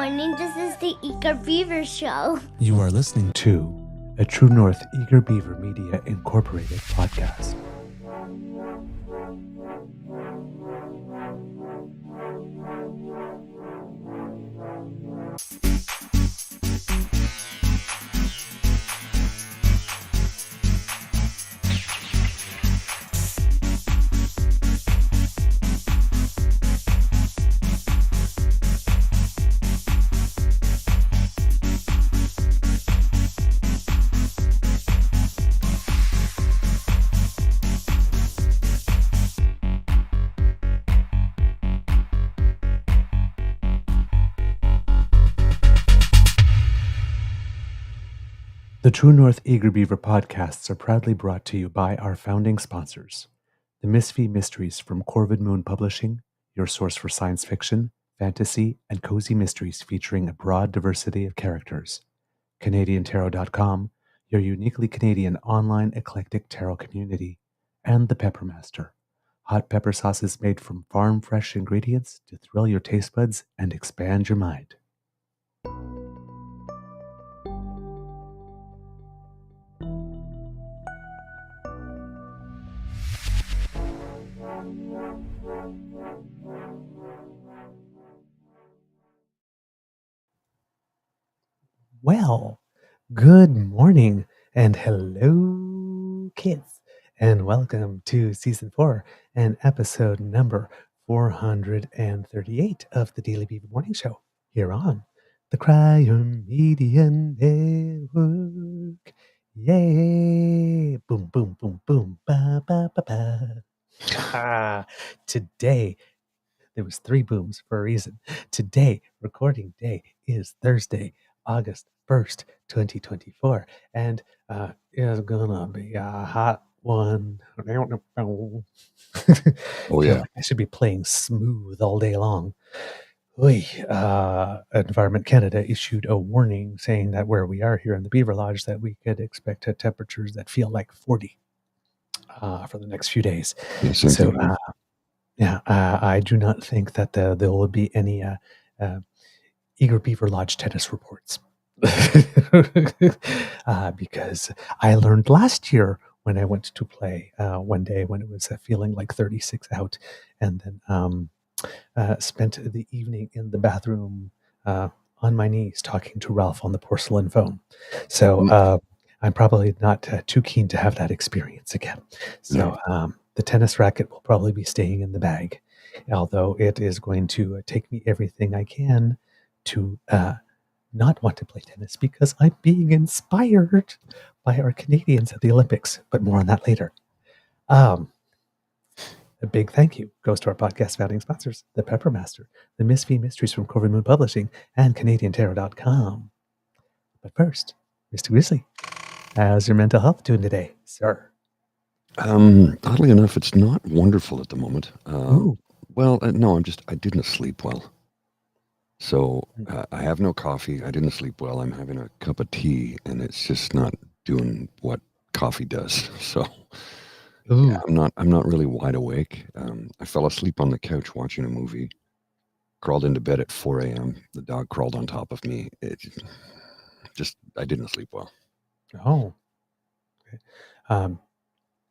morning. This is the Eager Beaver Show. You are listening to a True North Eager Beaver Media Incorporated podcast. The True North Eager Beaver podcasts are proudly brought to you by our founding sponsors, the Misfit Mysteries from Corvid Moon Publishing, your source for science fiction, fantasy, and cozy mysteries featuring a broad diversity of characters, CanadianTarot.com, your uniquely Canadian online eclectic tarot community, and the Peppermaster, hot pepper sauces made from farm-fresh ingredients to thrill your taste buds and expand your mind. Well, good morning and hello, kids, and welcome to season 4 and episode number 438 of the Daily Beaver Morning Show here on the Cryon Media Network. Yay! Boom, boom, boom, boom, ba, ba, ba, ba. Today, there was 3 booms for a reason. Today, recording day is Thursday, August 1st, 2024, and it's gonna be a hot one. Oh, yeah. I should be playing smooth all day long. Environment Canada issued a warning saying that where we are here in the Beaver Lodge that we could expect temperatures that feel like 40 for the next few days. So I do not think that there will be any Eager Beaver Lodge tennis reports. Because I learned last year when I went to play one day when it was feeling like 36 out, and then spent the evening in the bathroom on my knees talking to Ralph on the porcelain phone. So I'm probably not too keen to have that experience again. So the tennis racket will probably be staying in the bag, although it is going to take me everything I can to not want to play tennis because I'm being inspired by our Canadians at the Olympics, but more on that later. A big thank you goes to our podcast founding sponsors, the Peppermaster, the Misfit Mysteries from Corvid Moon Publishing, and CanadianTarot.com. But first, Mr. Grizzly, how's your mental health doing today, sir? Oddly enough, it's not wonderful at the moment. No, I didn't sleep well. So I have no coffee. I didn't sleep well. I'm having a cup of tea, and it's just not doing what coffee does. So I'm not really wide awake. I fell asleep on the couch watching a movie. Crawled into bed at 4 a.m. The dog crawled on top of me. I didn't sleep well. Oh. Okay.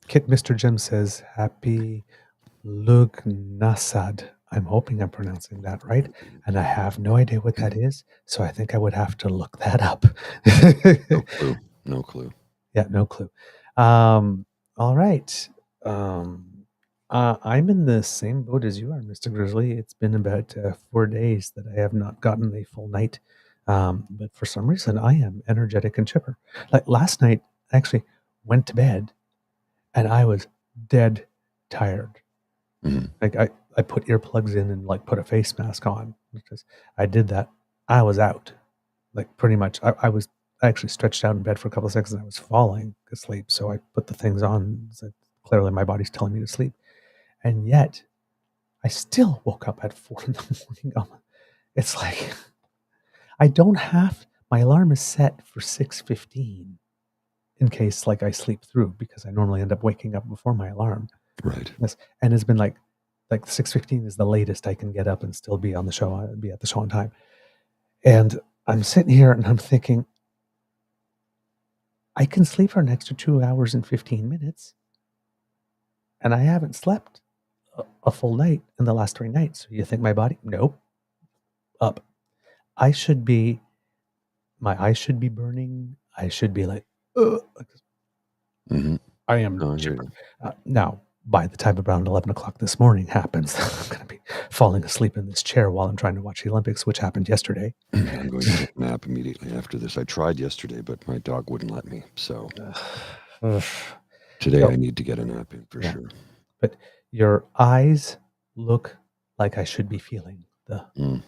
Kit Mr. Jim says, Happy Lugnasad. I'm hoping I'm pronouncing that right, and I have no idea what that is, so I think I would have to look that up. No clue. Yeah, no clue. All right. I'm in the same boat as you are, Mr. Grizzly. It's been about 4 days that I have not gotten a full night, but for some reason I am energetic and chipper. Like last night, I actually went to bed, and I was dead tired. Mm-hmm. Like I put earplugs in and like put a face mask on because I did that. I was out, like pretty much. I was actually stretched out in bed for a couple of seconds and I was falling asleep. So I put the things on. So clearly my body's telling me to sleep. And yet I still woke up at 4 in the morning. It's like, my alarm is set for 6:15 in case like I sleep through because I normally end up waking up before my alarm. Right. And it's been like 6:15 is the latest I can get up and still be on the show, be at the show on time. And I'm sitting here and I'm thinking, I can sleep for an extra 2 hours and 15 minutes, and I haven't slept a full night in the last 3 nights. So you think my body? Nope. Up. I should be, my eyes should be burning. I should be like, ugh. Mm-hmm. I am Oh, I hear super. you. Now, by the time around 11 o'clock this morning happens, I'm going to be falling asleep in this chair while I'm trying to watch the Olympics, which happened yesterday. I'm going to take a nap immediately after this. I tried yesterday, but my dog wouldn't let me. So today So- I need to get a nap in for Yeah. sure. But your eyes look like I should be feeling the Mm.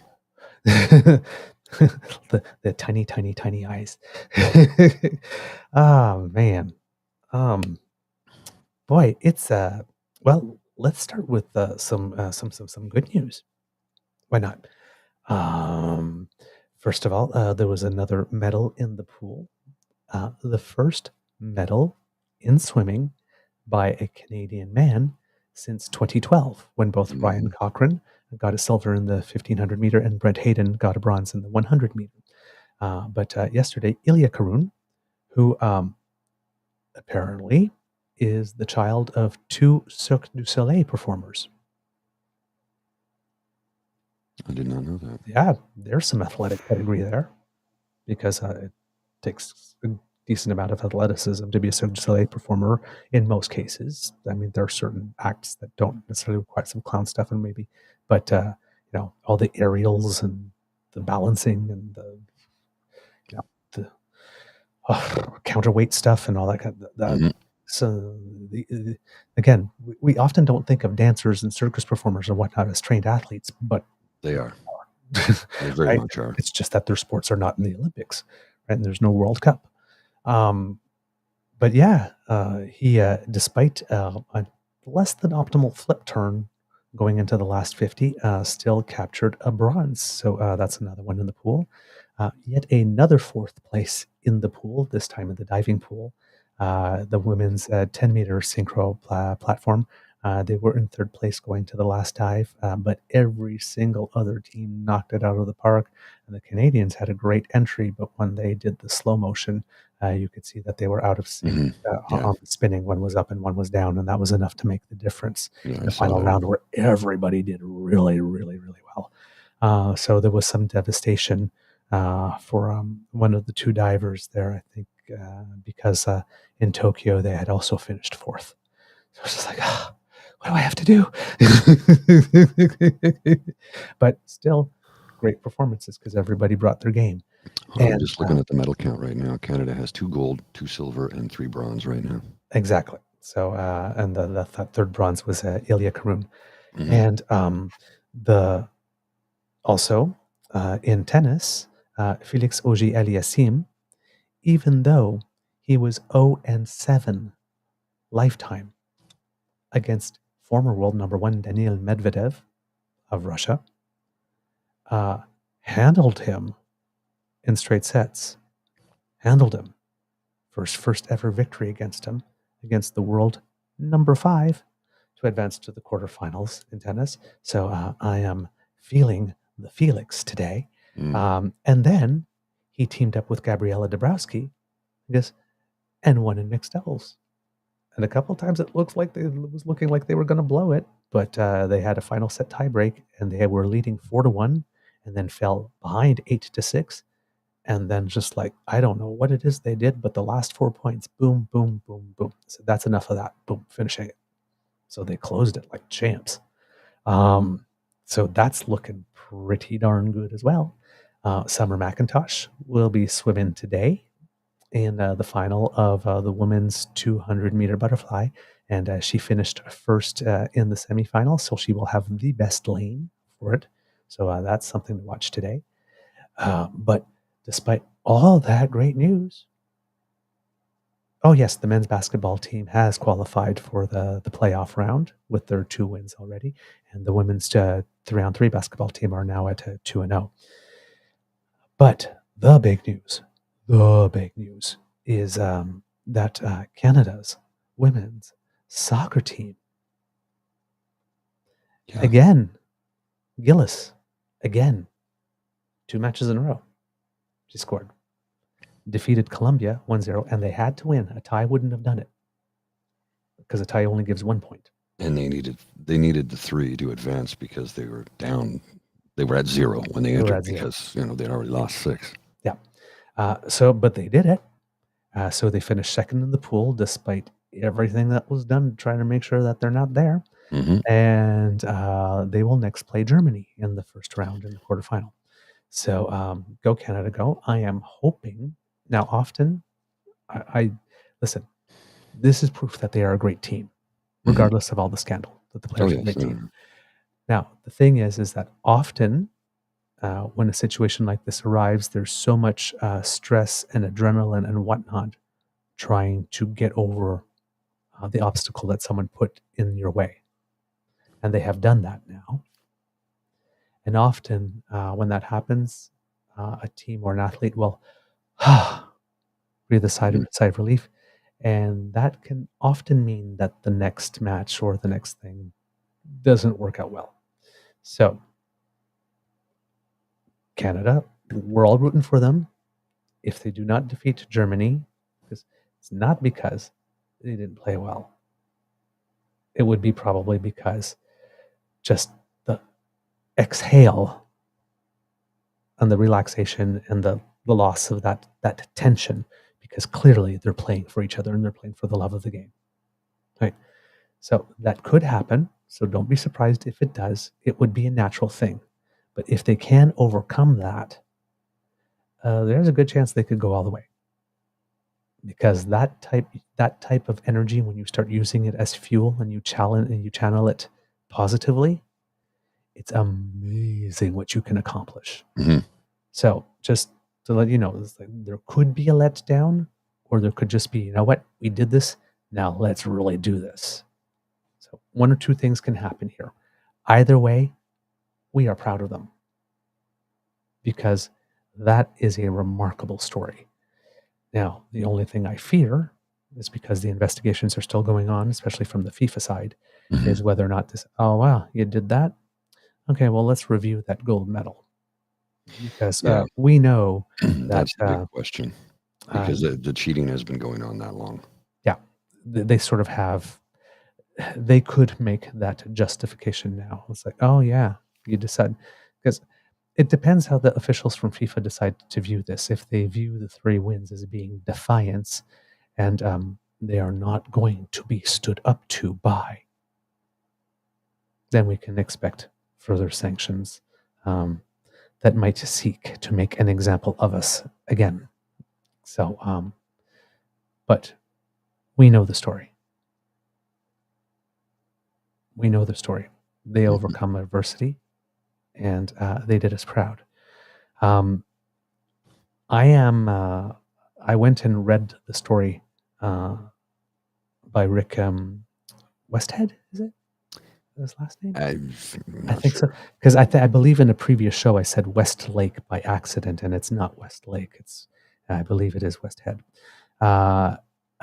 the tiny, tiny, tiny eyes. Oh man. Boy, it's well, let's start with some good news. Why not? First of all, there was another medal in the pool. The first medal in swimming by a Canadian man since 2012, when both Ryan Cochrane got a silver in the 1500 meter and Brent Hayden got a bronze in the 100 meter. But yesterday, Ilya Karun, who apparently is the child of 2 Cirque du Soleil performers. I did not know that. Yeah, there's some athletic pedigree there, because it takes a decent amount of athleticism to be a Cirque du Soleil performer in most cases. I mean, there are certain acts that don't necessarily require some clown stuff, and maybe, but all the aerials and the balancing and the counterweight stuff and all that kind of that. Mhm. So again, we often don't think of dancers and circus performers and whatnot as trained athletes, but They are. They very right? much are. It's just that their sports are not in the Olympics, right? And there's no World Cup. But yeah, he, despite a less than optimal flip turn going into the last 50, still captured a bronze. So that's another one in the pool. Yet another fourth place in the pool, this time in the diving pool. The women's 10-meter synchro platform. They were in third place going to the last dive, but every single other team knocked it out of the park. And the Canadians had a great entry, but when they did the slow motion, you could see that they were out of sync on the spinning. One was up and one was down, and that was enough to make the difference in the final round, where everybody did really, really, really well. So there was some devastation for one of the 2 divers there, I think, because in Tokyo they had also finished fourth. So I was just like, what do I have to do? But still, great performances because everybody brought their game. I'm just looking at the medal count right now. Canada has 2 gold, 2 silver, and 3 bronze right now. Exactly. So, and the third bronze was Ilya Karun. Mm-hmm. And also in tennis, Felix Auger-Aliassime, even though he was 0-7 lifetime against former world number 1 Daniil Medvedev of Russia, handled him in straight sets. Handled him. First ever victory against him, against the world number 5 to advance to the quarterfinals in tennis. So I am feeling the Felix today. And then he teamed up with Gabriela Dabrowski, and won in mixed doubles. And a couple of times it was looking like they were going to blow it, but they had a final set tiebreak, and they were leading 4-1, and then fell behind 8-6. And then just like, I don't know what it is they did, but the last 4 points, boom, boom, boom, boom. So that's enough of that. Boom, finishing it. So they closed it like champs. So that's looking pretty darn good as well. Summer McIntosh will be swimming today in the final of the women's 200-meter butterfly. And she finished first in the semifinal, so she will have the best lane for it. So that's something to watch today. But despite all that great news, oh yes, the men's basketball team has qualified for the playoff round with their 2 wins already, and the women's round 3 basketball team are now at 2-0. But the big news is that Canada's women's soccer team, again, Gillis, again, 2 matches in a row. She scored. Defeated Colombia 1-0, and they had to win. A tie wouldn't have done it because a tie only gives 1 point. And they needed the 3 to advance because they were down. They were at 0 when they entered because they'd already lost 6. Yeah. But they did it. So they finished second in the pool despite everything that was done trying to make sure that they're not there. And they will next play Germany in the first round in the quarterfinal. So go Canada, go. I am hoping. Now, often, I listen, this is proof that they are a great team, regardless of all the scandal, that the players are a great team. Now, the thing is that often when a situation like this arrives, there's so much stress and adrenaline and whatnot trying to get over the obstacle that someone put in your way. And they have done that now. And often when that happens, a team or an athlete will breathe a sigh of relief. And that can often mean that the next match or the next thing doesn't work out well. So, Canada, we're all rooting for them. If they do not defeat Germany, it's not because they didn't play well. It would be probably because just the exhale and the relaxation and the loss of that tension, because clearly they're playing for each other and they're playing for the love of the game. Right? So that could happen. So don't be surprised if it does. It would be a natural thing. But if they can overcome that, there's a good chance they could go all the way. Because that type of energy, when you start using it as fuel and you channel it positively, it's amazing what you can accomplish. So just to let you know, there could be a letdown, or there could just be, you know what, we did this, now let's really do this. So 1 or 2 things can happen here. Either way, we are proud of them, because that is a remarkable story. Now, the only thing I fear is, because the investigations are still going on, especially from the FIFA side, is whether or not this, oh, wow, you did that? Okay, well, let's review that gold medal. Because we know that... That's the big question. Because the cheating has been going on that long. Yeah, they sort of have... They could make that justification now. It's like, oh, yeah, you decide. Because it depends how the officials from FIFA decide to view this. If they view the 3 wins as being defiance, and they are not going to be stood up to by, then we can expect further sanctions that might seek to make an example of us again. So, but we know the story. We know the story. They overcome adversity, and they did us proud. I went and read the story by Rick Westhead, is it? His last name? I think so. Because I believe in a previous show I said Westlake by accident, and it's not Westlake. I believe it is Westhead.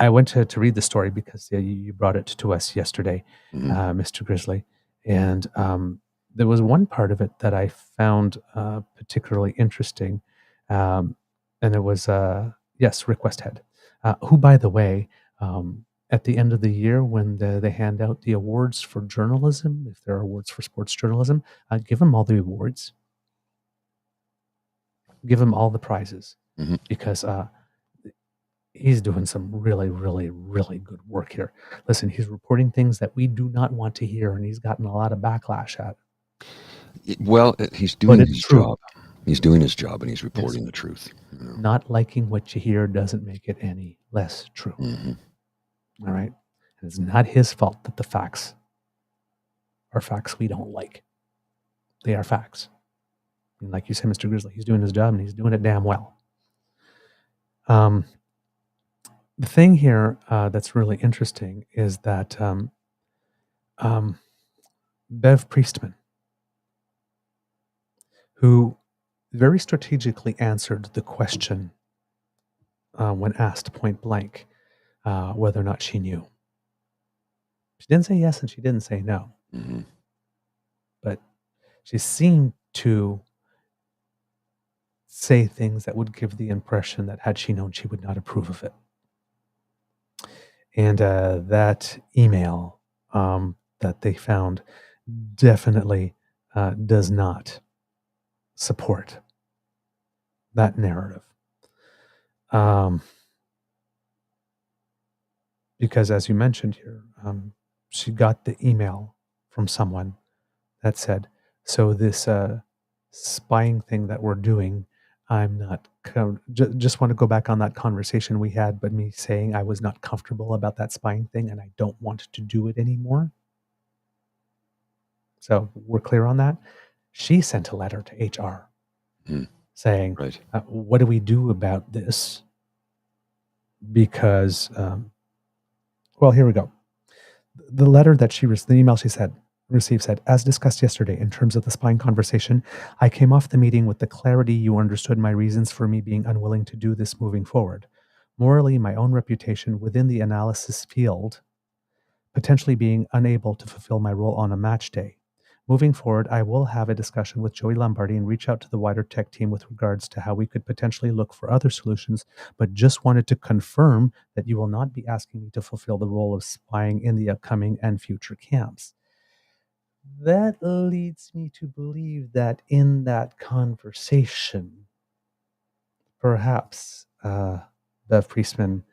I went to read the story because you brought it to us yesterday, Mr. Grizzly. And there was one part of it that I found particularly interesting. And it was, Rick Westhead, who, by the way, at the end of the year, when they hand out the awards for journalism, if there are awards for sports journalism, give them all the awards. Give them all the prizes, because he's doing some really, really, really good work here. Listen, he's reporting things that we do not want to hear, and he's gotten a lot of backlash at it. Well, he's doing his job. He's doing his job, and he's reporting the truth. Not liking what you hear doesn't make it any less true. All right? And it's not his fault that the facts are facts we don't like. They are facts. And like you said, Mr. Grizzly, he's doing his job, and he's doing it damn well. The thing here that's really interesting is that Bev Priestman, who very strategically answered the question when asked point blank whether or not she knew. She didn't say yes and she didn't say no. But she seemed to say things that would give the impression that had she known, she would not approve of it. And that email that they found definitely does not support that narrative. Because as you mentioned here, she got the email from someone that said, so this spying thing that we're doing, I'm not, just want to go back on that conversation we had, but me saying I was not comfortable about that spying thing and I don't want to do it anymore. So we're clear on that. She sent a letter to HR saying, Right. What do we do about this? Because, well, here we go. The letter that the email she received said, as discussed yesterday, in terms of the spying conversation, I came off the meeting with the clarity you understood my reasons for me being unwilling to do this moving forward. Morally, my own reputation within the analysis field, potentially being unable to fulfill my role on a match day. Moving forward, I will have a discussion with Joey Lombardi and reach out to the wider tech team with regards to how we could potentially look for other solutions, but just wanted to confirm that you will not be asking me to fulfill the role of spying in the upcoming and future camps. That leads me to believe that in that conversation, perhaps Bev Priestman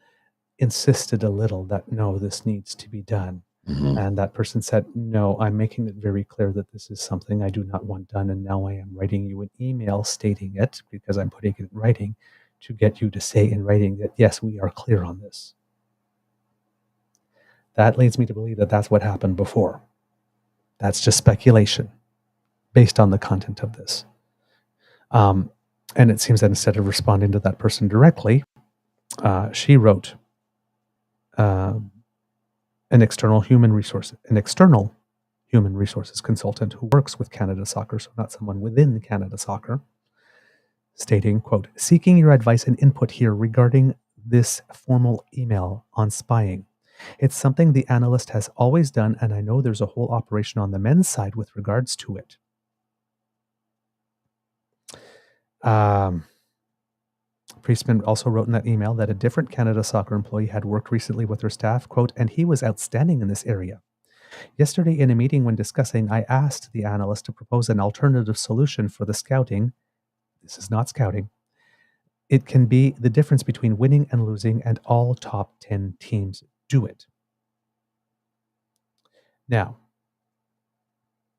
insisted a little that, no, this needs to be done. And that person said, no, I'm making it very clear that this is something I do not want done. And now I am writing you an email stating it, because I'm putting it in writing, to get you to say in writing that, yes, we are clear on this. That leads me to believe that that's what happened before. That's just speculation based on the content of this. And it seems that instead of responding to that person directly, she wrote an external human resources consultant who works with Canada Soccer, so not someone within Canada Soccer, stating, quote, seeking your advice and input here regarding this formal email on spying. It's something the analyst has always done, and I know there's a whole operation on the men's side with regards to it. Priestman also wrote in that email that a different Canada Soccer employee had worked recently with her staff, quote, and he was outstanding in this area. Yesterday in a meeting when discussing, I asked the analyst to propose an alternative solution for the scouting. This is not scouting. It can be the difference between winning and losing, and all top 10 teams do it. Now,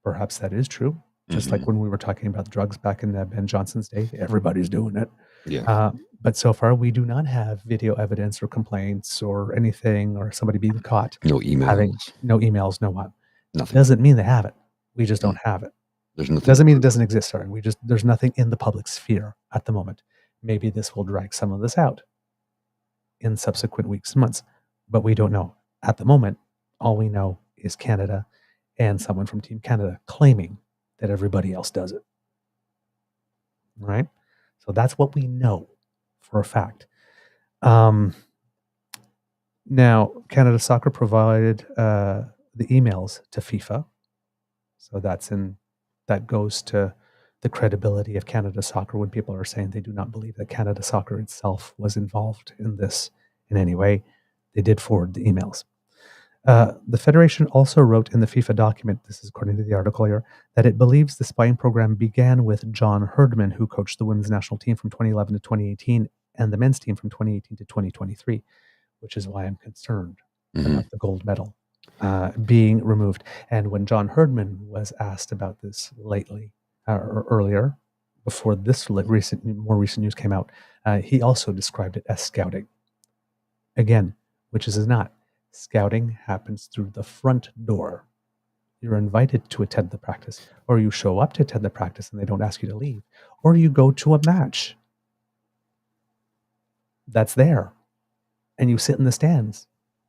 perhaps that is true. Just like when we were talking about drugs back in Ben Johnson's day, everybody's doing it. Yeah. But so far, we do not have video evidence or complaints or anything, or somebody being caught. No emails. No emails, no what. Nothing. Doesn't mean they have it. We just don't have it. There's nothing. Doesn't mean it doesn't exist. Sorry, there's nothing in the public sphere at the moment. Maybe this will drag some of this out in subsequent weeks and months, but we don't know. At the moment, all we know is Canada and someone from Team Canada claiming that everybody else does it. Right? So that's what we know for a fact. Now, Canada Soccer provided the emails to FIFA. So that goes to the credibility of Canada Soccer when people are saying they do not believe that Canada Soccer itself was involved in this in any way. They did forward the emails. The Federation also wrote in the FIFA document, this is according to the article here, that it believes the spying program began with John Herdman, who coached the women's national team from 2011 to 2018 and the men's team from 2018 to 2023, which is why I'm concerned about the gold medal being removed. And when John Herdman was asked about this lately, or earlier, before this more recent news came out, he also described it as scouting. Again, which is not. Scouting happens through the front door. You're invited to attend the practice, or you show up to attend the practice and they don't ask you to leave, or you go to a match that's there and you sit in the stands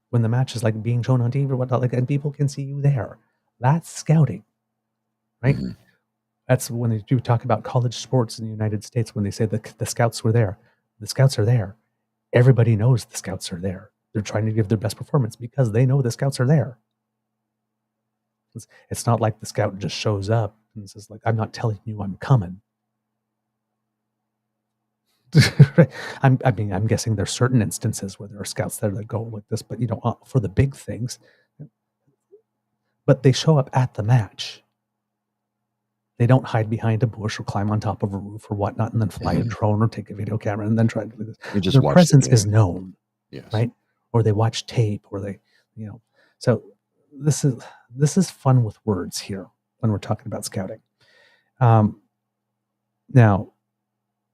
when the match is like being shown on TV or whatnot, and people can see you there. That's scouting, right? That's when they do talk about college sports in the United States, when they say the scouts were there. The scouts are there. Everybody knows the scouts are there. They're trying to give their best performance because they know the scouts are there. It's not like the scout just shows up and says, like, I'm not telling you I'm coming. I'm guessing there's certain instances where there are scouts there that go like this, but for the big things, but they show up at the match. They don't hide behind a bush or climb on top of a roof or whatnot and then fly a drone or take a video camera and then try to do this. Their presence is known, right? Or they watch tape, or they, So this is fun with words here when we're talking about scouting. Now,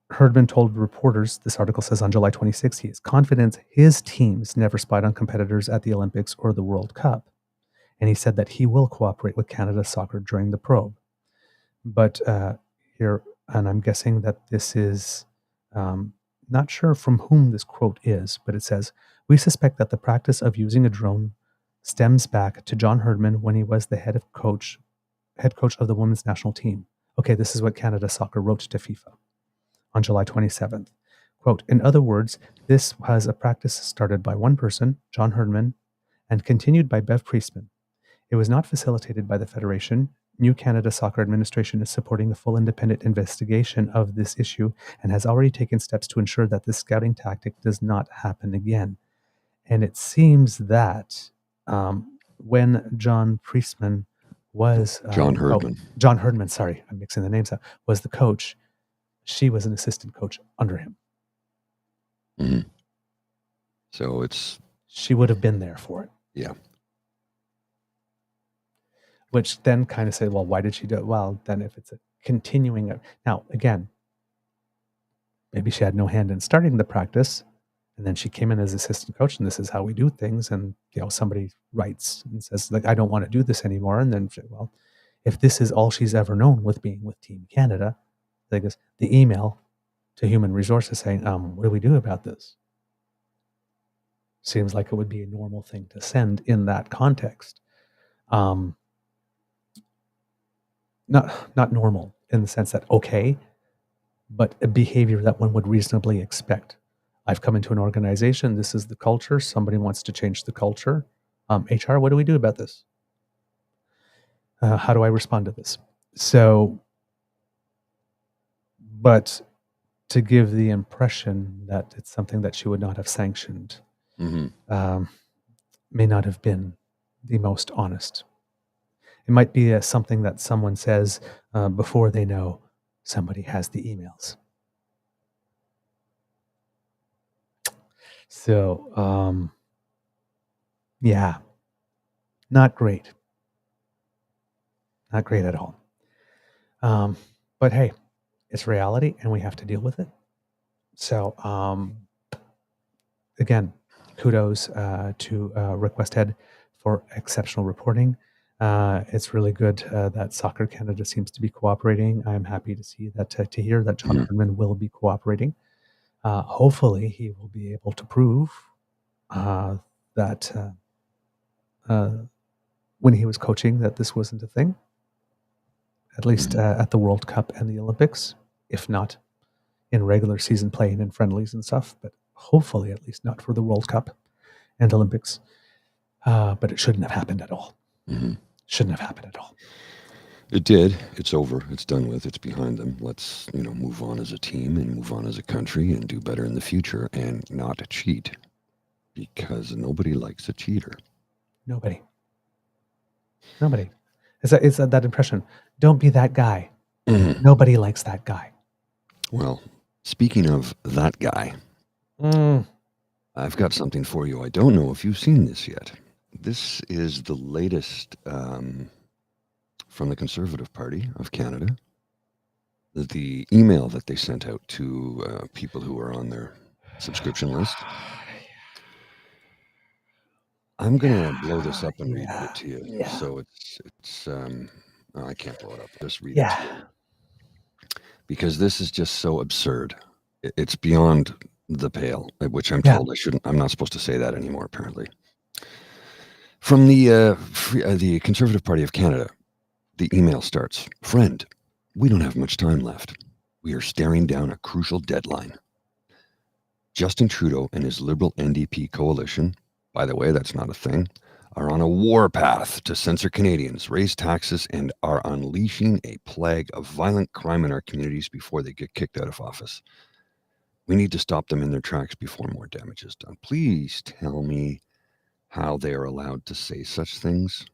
Herdman told reporters, this article says on July 26, he is confident his teams never spied on competitors at the Olympics or the World Cup. And he said that he will cooperate with Canada Soccer during the probe. But here, and I'm guessing that this is, not sure from whom this quote is, but it says, we suspect that the practice of using a drone stems back to John Herdman when he was the head coach of the women's national team. Okay, this is what Canada Soccer wrote to FIFA on July 27th. Quote, in other words, this was a practice started by one person, John Herdman, and continued by Bev Priestman. It was not facilitated by the Federation. New Canada Soccer Administration is supporting a full independent investigation of this issue and has already taken steps to ensure that this scouting tactic does not happen again. And it seems that when John Priestman was... John Herdman. John Herdman, sorry, I'm mixing the names up, was the coach. She was an assistant coach under him. Mm-hmm. So she would have been there for it. Yeah. Which then kind of say, well, why did she do it? Well, then if it's a continuing... Now, again, maybe she had no hand in starting the practice, and then she came in as assistant coach, and this is how we do things, and somebody writes and says, like, I don't want to do this anymore, and then, well, if this is all she's ever known with being with Team Canada, I guess the email to Human Resources saying, what do we do about this? Seems like it would be a normal thing to send in that context. Not normal in the sense that okay, but a behavior that one would reasonably expect. I've come into an organization, this is the culture, somebody wants to change the culture. HR, what do we do about this? How do I respond to this? So, but to give the impression that it's something that she would not have sanctioned may not have been the most honest. It might be something that someone says before they know somebody has the emails. So, yeah, not great. Not great at all. But hey, it's reality and we have to deal with it. So, again, kudos to Request Head for exceptional reporting. It's really good that Soccer Canada seems to be cooperating. I'm happy to see that, to hear that John Herdman will be cooperating. Hopefully he will be able to prove that when he was coaching that this wasn't a thing, at least at the World Cup and the Olympics, if not in regular season play and in friendlies and stuff, but hopefully at least not for the World Cup and Olympics. But it shouldn't have happened at all. Shouldn't have happened at all. It did. It's over. It's done with. It's behind them. Let's, move on as a team and move on as a country and do better in the future and not cheat, because nobody likes a cheater. Nobody. It's that impression. Don't be that guy. Nobody likes that guy. Well, speaking of that guy, I've got something for you. I don't know if you've seen this yet. This is the latest from the Conservative Party of Canada. The email that they sent out to people who are on their subscription list. I'm going to blow this up and read it to you. Yeah. So it's I can't blow it up. Just read it to you. Because this is just so absurd. It's beyond the pale, which I'm told I'm not supposed to say that anymore, apparently. From the Conservative Party of Canada, the email starts, "Friend, we don't have much time left. We are staring down a crucial deadline. Justin Trudeau and his Liberal NDP coalition, by the way, that's not a thing, are on a war path to censor Canadians, raise taxes, and are unleashing a plague of violent crime in our communities before they get kicked out of office. We need to stop them in their tracks before more damage is done. Please tell me how they are allowed to say such things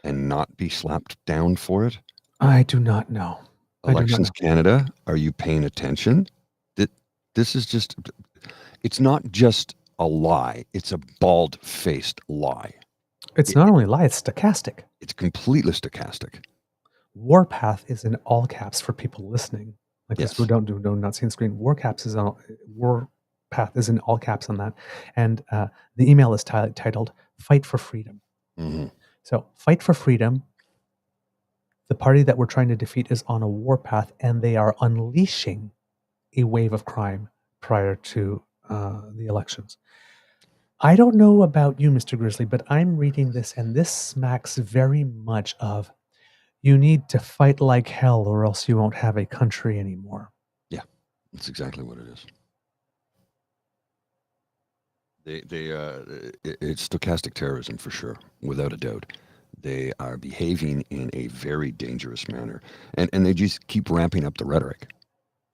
and not be slapped down for it. I do not know. Elections Canada, are you paying attention? This is just, it's not just a lie. It's a bald-faced lie. It's not only a lie, it's stochastic. It's completely stochastic. Warpath is in all caps for people listening. Like Yes. this, who don't not seeing the screen. Warpath is in all caps on that, and the email is titled "Fight for Freedom." Mm-hmm. So, fight for freedom. The party that we're trying to defeat is on a warpath, and they are unleashing a wave of crime prior to the elections. I don't know about you, Mr. Grizzly, but I'm reading this, and this smacks very much of you need to fight like hell or else you won't have a country anymore. Yeah, that's exactly what it is. It's stochastic terrorism for sure, without a doubt. They are behaving in a very dangerous manner, and they just keep ramping up the rhetoric.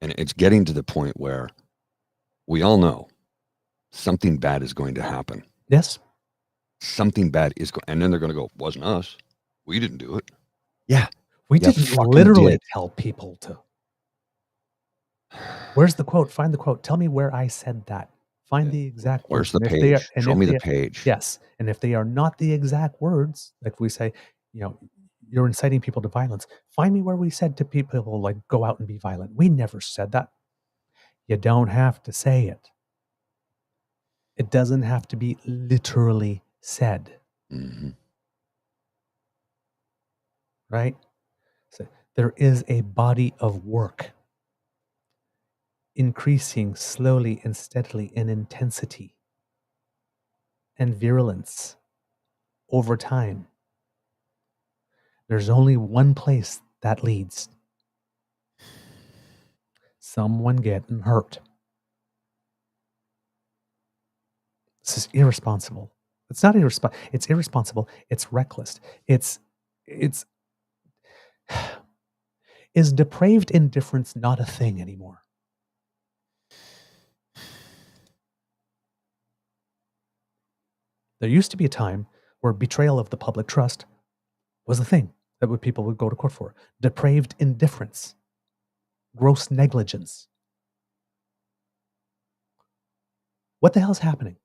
And it's getting to the point where we all know something bad is going to happen. Yes. Something bad is going, and then they're going to go, wasn't us. We didn't do it. Yeah. We Yeah, didn't fucking literally did. tell people to. Where's the quote? Find the quote. Tell me where I said that. Find the exact Where's words. the And if they are- page? and Show if me they the are- page. Yes. And if they are not the exact words, like we say, you're inciting people to violence. Find me where we said to people, like, go out and be violent. We never said that. You don't have to say it. It doesn't have to be literally said. Mm-hmm. Right? So there is a body of work increasing slowly and steadily in intensity and virulence over time. There's only one place that leads. Someone getting hurt. This is irresponsible. It's not irresponsible. It's irresponsible. It's reckless. It's is depraved indifference not a thing anymore? There used to be a time where betrayal of the public trust was a thing that people would go to court for. Depraved indifference, gross negligence. What the hell's happening?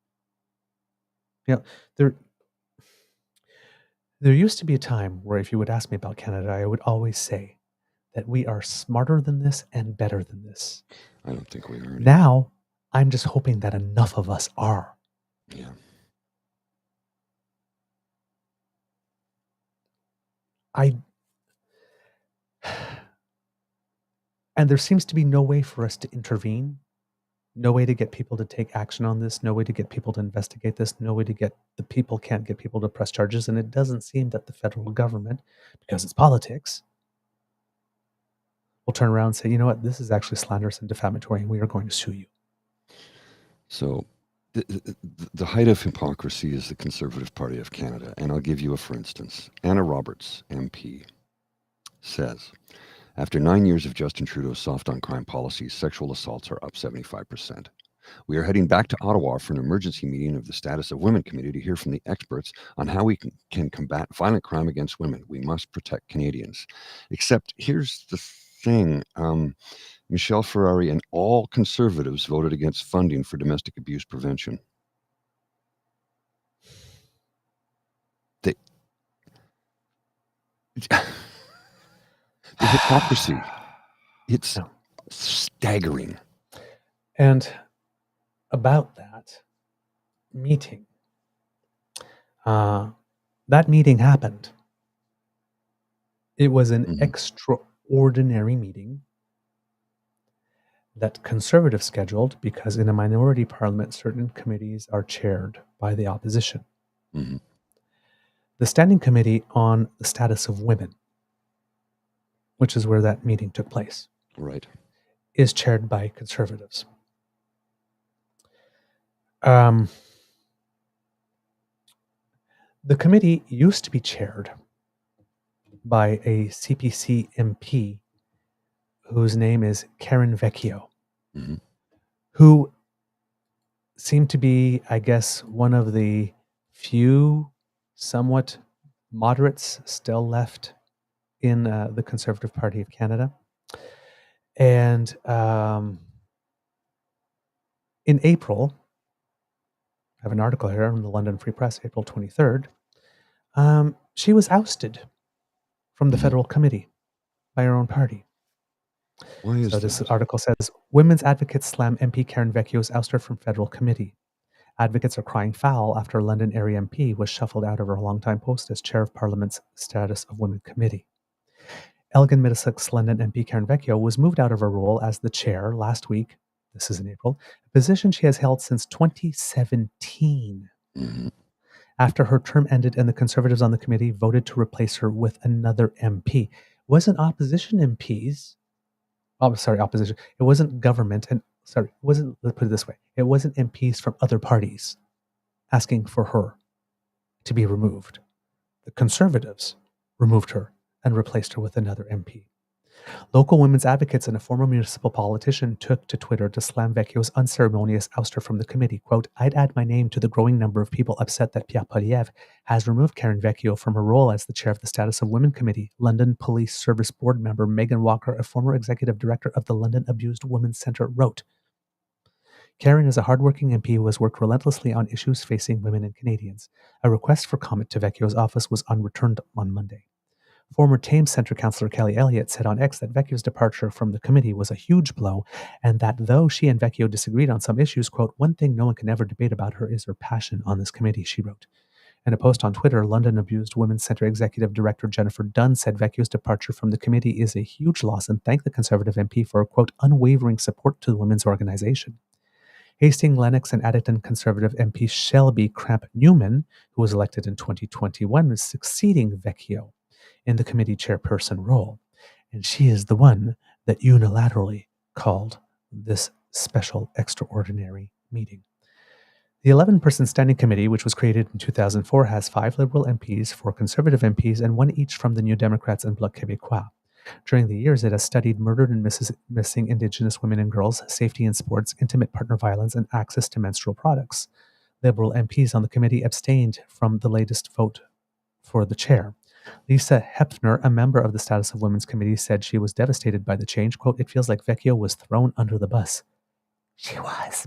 There used to be a time where if you would ask me about Canada, I would always say that we are smarter than this and better than this. I don't think we are. Now, I'm just hoping that enough of us are. Yeah. And there seems to be no way for us to intervene, no way to get people to take action on this, no way to get people to investigate this, no way to get can't get people to press charges. And it doesn't seem that the federal government, because it's politics, will turn around and say, you know what, this is actually slanderous and defamatory, and we are going to sue you. So the height of hypocrisy is the Conservative Party of Canada. And I'll give you a for instance. Anna Roberts, MP, says, after 9 years of Justin Trudeau's soft on crime policies, sexual assaults are up 75%. We are heading back to Ottawa for an emergency meeting of the Status of Women Committee to hear from the experts on how we can combat violent crime against women. We must protect Canadians. Except here's the thing. Michelle Ferrari and all Conservatives voted against funding for domestic abuse prevention. The hypocrisy. It's staggering. And about that meeting, that meeting happened. It was an extraordinary meeting that Conservatives scheduled because in a minority parliament, certain committees are chaired by the opposition. Mm-hmm. The Standing Committee on the Status of Women, which is where that meeting took place, right, is chaired by Conservatives. The committee used to be chaired by a CPC MP whose name is Karen Vecchio, mm-hmm. who seemed to be, I guess, one of the few somewhat moderates still left in the Conservative Party of Canada. And in April, I have an article here in the London Free Press, April 23rd, she was ousted from the federal committee by her own party. Why is So this that? article says, women's advocates slam MP Karen Vecchio's ouster from federal committee. Advocates are crying foul after a London area MP was shuffled out of her longtime post as chair of Parliament's Status of Women Committee. Elgin Middlesex London MP Karen Vecchio was moved out of her role as the chair last week, this is in April, a position she has held since 2017. Mm-hmm. After her term ended and the Conservatives on the committee voted to replace her with another MP. It wasn't opposition MPs. Oh, sorry, opposition. It wasn't government and sorry, it wasn't, let's put it this way. It wasn't MPs from other parties asking for her to be removed. The Conservatives removed her and replaced her with another MP. Local women's advocates and a former municipal politician took to Twitter to slam Vecchio's unceremonious ouster from the committee. Quote, I'd add my name to the growing number of people upset that Pierre Poilièvre has removed Karen Vecchio from her role as the chair of the Status of Women Committee. London Police Service Board member Megan Walker, a former executive director of the London Abused Women's Centre, wrote, Karen is a hardworking MP who has worked relentlessly on issues facing women and Canadians. A request for comment to Vecchio's office was unreturned on Monday. Former Thames Centre councillor Kelly Elliott said on X that Vecchio's departure from the committee was a huge blow, and that though she and Vecchio disagreed on some issues, quote, one thing no one can ever debate about her is her passion on this committee, she wrote. In a post on Twitter, London Abused Women's Centre Executive Director Jennifer Dunn said Vecchio's departure from the committee is a huge loss and thanked the Conservative MP for, quote, unwavering support to the women's organisation. Hastings, Lennox, and Addington Conservative MP Shelby Cramp-Newman, who was elected in 2021, was succeeding Vecchio in the committee chairperson role. And she is the one that unilaterally called this special extraordinary meeting. The 11-person standing committee, which was created in 2004, has 5 Liberal MPs, 4 Conservative MPs, and 1 each from the New Democrats and Bloc Québécois. During the years, it has studied murdered and missing Indigenous women and girls, safety in sports, intimate partner violence, and access to menstrual products. Liberal MPs on the committee abstained from the latest vote for the chair. Lisa Hepfner, a member of the Status of Women's Committee, said she was devastated by the change. Quote, it feels like Vecchio was thrown under the bus. She was.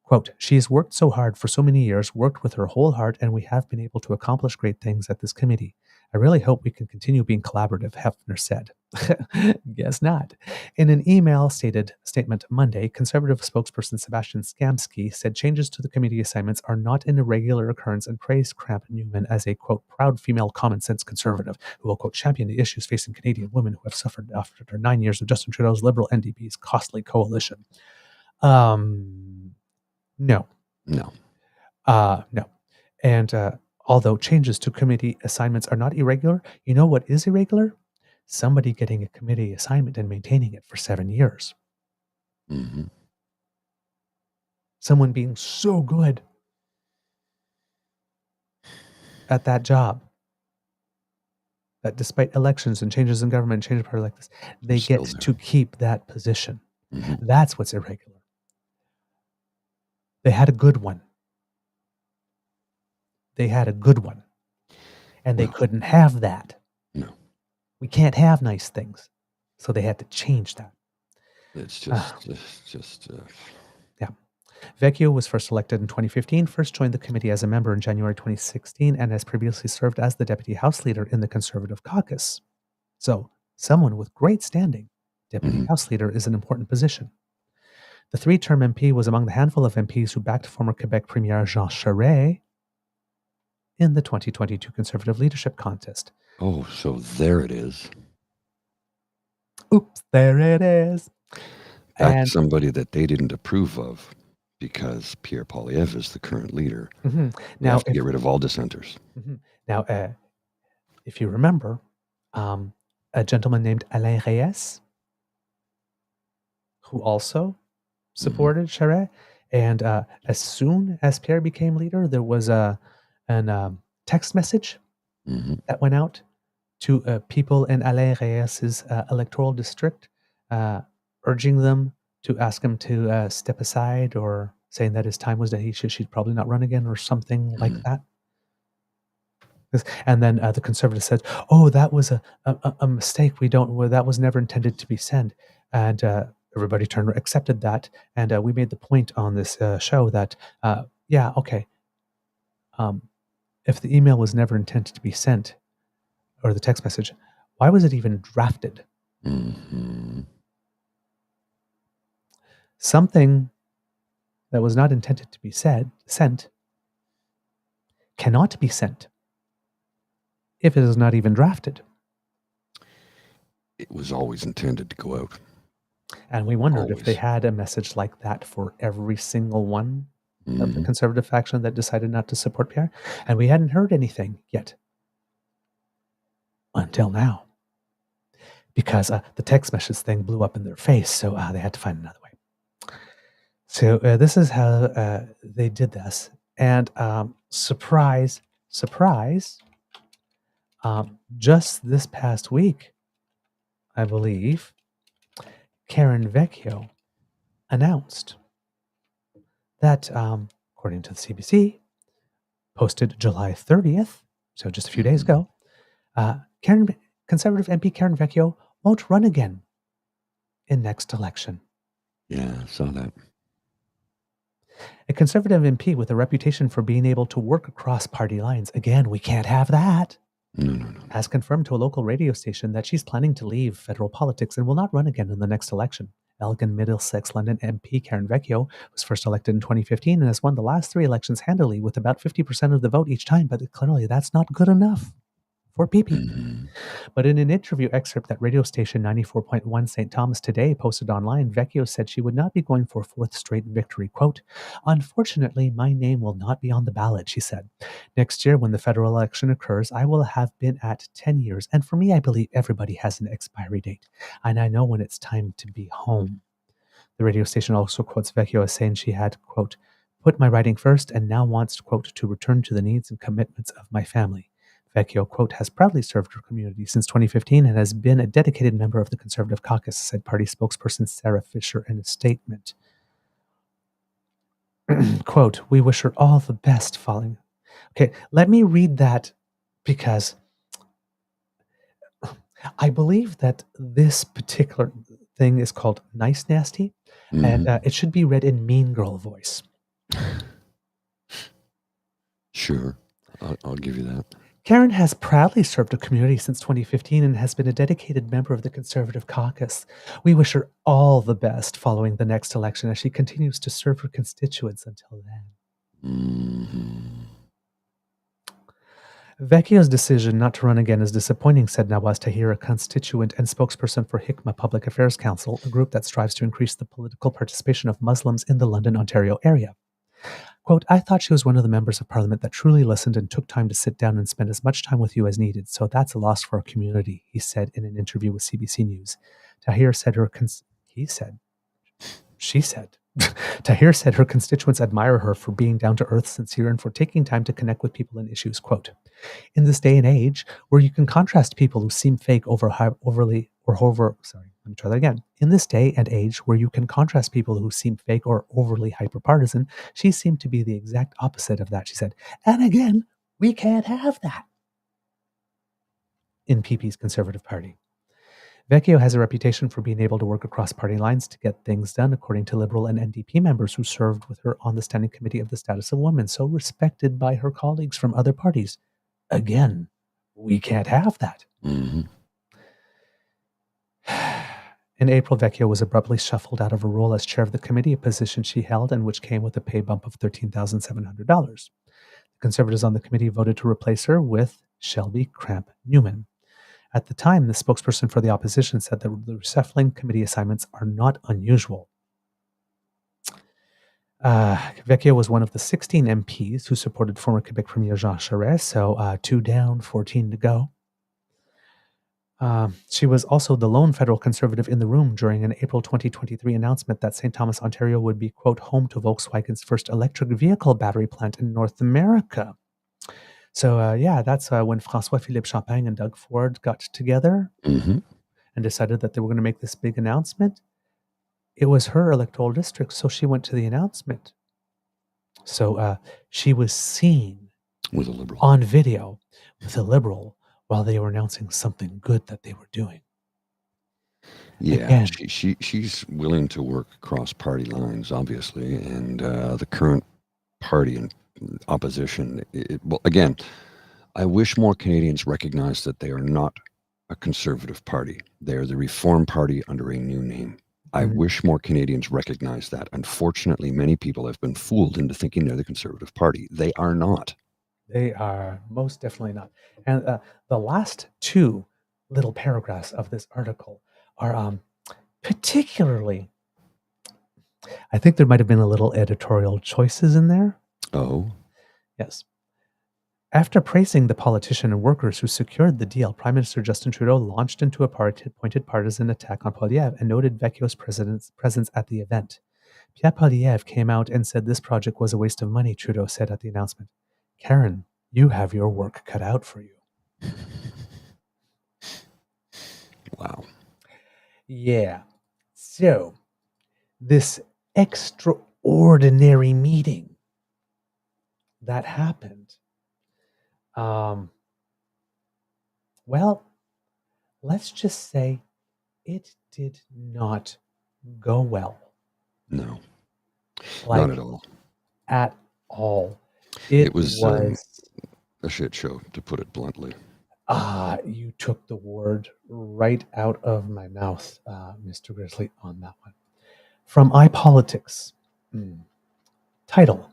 Quote, she has worked so hard for so many years, worked with her whole heart, and we have been able to accomplish great things at this committee. I really hope we can continue being collaborative, Hepfner said. Guess not. In an email statement Monday, Conservative spokesperson Sebastian Skamsky said changes to the committee assignments are not an irregular occurrence and praised Cramp-Newman as a, quote, proud female common-sense Conservative who will, quote, champion the issues facing Canadian women who have suffered after 9 years of Justin Trudeau's Liberal NDP's costly coalition. No. No. No. And although changes to committee assignments are not irregular, you know what is irregular? Somebody getting a committee assignment and maintaining it for 7 years. Mm-hmm. Someone being so good at that job that despite elections and changes in government, changes in party like this, they get to keep that position. Mm-hmm. That's what's irregular. They had a good one. And they couldn't have that. No. We can't have nice things. So they had to change that. It's just yeah. Vecchio was first elected in 2015, first joined the committee as a member in January 2016, and has previously served as the Deputy House Leader in the Conservative caucus. So someone with great standing, Deputy House Leader, is an important position. The 3-term MP was among the handful of MPs who backed former Quebec Premier Jean Charest in the 2022 Conservative Leadership Contest. Oh, so there it is. Oops, there it is. Back somebody that they didn't approve of because Pierre Poilièvre is the current leader. Mm-hmm. Now, have to get rid of all dissenters. Mm-hmm. Now, if you remember, a gentleman named Alain Reyes, who also supported Charest, and as soon as Pierre became leader, there was a text message that went out to people in Alain Reyes's electoral district, urging them to ask him to step aside, or saying that his time was that she'd probably not run again or something like that. And then the Conservative said, "Oh, that was a mistake. That was never intended to be sent." And everybody accepted that. And we made the point on this show that, yeah, okay, if the email was never intended to be sent, or the text message, why was it even drafted? Something that was not intended to be sent cannot be sent if it is not even drafted. It was always intended to go out. And we wondered if they had a message like that for every single one of the Conservative faction that decided not to support Pierre. And we hadn't heard anything yet. Until now. Because the text message thing blew up in their face, so they had to find another way. So this is how they did this. And surprise, surprise, just this past week, I believe, Karen Vecchio announced that, according to the CBC, posted July 30th, so just a few days ago, Conservative MP Karen Vecchio won't run again in next election. Yeah, I saw that. A Conservative MP with a reputation for being able to work across party lines, again, we can't have that, No. has confirmed to a local radio station that she's planning to leave federal politics and will not run again in the next election. Elgin Middlesex London MP Karen Vecchio was first elected in 2015 and has won the last 3 elections handily with about 50% of the vote each time, but clearly that's not good enough for PP. But in an interview excerpt that radio station 94.1 St. Thomas Today posted online, Vecchio said she would not be going for a 4th straight victory. Quote, "Unfortunately, my name will not be on the ballot," she said. "Next year, when the federal election occurs, I will have been at 10 years. And for me, I believe everybody has an expiry date. And I know when it's time to be home." The radio station also quotes Vecchio as saying she had, quote, "put my writing first and now wants, quote, to return to the needs and commitments of my family." Vecchio, quote, has proudly served her community since 2015 and has been a dedicated member of the Conservative caucus, said party spokesperson Sarah Fisher in a statement. Quote, "We wish her all the best following." Okay, let me read that because I believe that this particular thing is called Nice Nasty, and it should be read in Mean Girl voice. Sure, I'll give you that. Karen has proudly served her community since 2015 and has been a dedicated member of the Conservative caucus. We wish her all the best following the next election as she continues to serve her constituents until then. Vecchio's decision not to run again is disappointing, said Nawaz Tahir, a constituent and spokesperson for Hikma Public Affairs Council, a group that strives to increase the political participation of Muslims in the London, Ontario area. Quote, "I thought she was one of the members of parliament that truly listened and took time to sit down and spend as much time with you as needed. So that's a loss for our community," he said in an interview with CBC News. Tahir said Tahir said her constituents admire her for being down to earth, sincere, and for taking time to connect with people and issues. Quote, "In this day and age where you can contrast people who seem fake In this day and age where you can contrast people who seem fake or overly hyperpartisan, she seemed to be the exact opposite of that," she said. And again, we can't have that in PP's Conservative Party. Vecchio has a reputation for being able to work across party lines to get things done, according to Liberal and NDP members who served with her on the Standing Committee of the Status of Women, so respected by her colleagues from other parties. Again, we can't have that. In April, Vecchio was abruptly shuffled out of her role as chair of the committee, a position she held and which came with a pay bump of $13,700. The Conservatives on the committee voted to replace her with Shelby Cramp Newman. At the time, the spokesperson for the opposition said that the reshuffling committee assignments are not unusual. Vecchio was one of the 16 MPs who supported former Quebec Premier Jean Charest, so 2 down, 14 to go. She was also the lone federal Conservative in the room during an April 2023 announcement that St. Thomas, Ontario would be, quote, home to Volkswagen's first electric vehicle battery plant in North America. So, that's when François-Philippe Champagne and Doug Ford got together and decided that they were going to make this big announcement. it was her electoral district, so she went to the announcement. So she was seen With a Liberal. on video with a Liberal while they were announcing something good that they were doing. Yeah, Again. she's willing to work across party lines, obviously, and the current party and opposition. Well, again, I wish more Canadians recognize that they are not a Conservative Party. They are the Reform Party under a new name. I wish more Canadians recognize that. Unfortunately, many people have been fooled into thinking they're the Conservative Party. They are not. They are most definitely not. And the last two little paragraphs of this article are particularly, I think there might have been a little editorial choices in there. Oh. Yes. After praising the politician and workers who secured the deal, Prime Minister Justin Trudeau launched into a pointed partisan attack on Poilievre and noted Vecchio's presence at the event. Pierre Poilièvre came out and said this project was a waste of money, Trudeau said at the announcement. Karen, you have your work cut out for you. Wow. Yeah. So, this extraordinary meeting that happened, well, let's just say it did not go well. No. Like, not at all. At all. It was a shit show, to put it bluntly. You took the word right out of my mouth, Mr. Grizzly, on that one. From iPolitics. Title: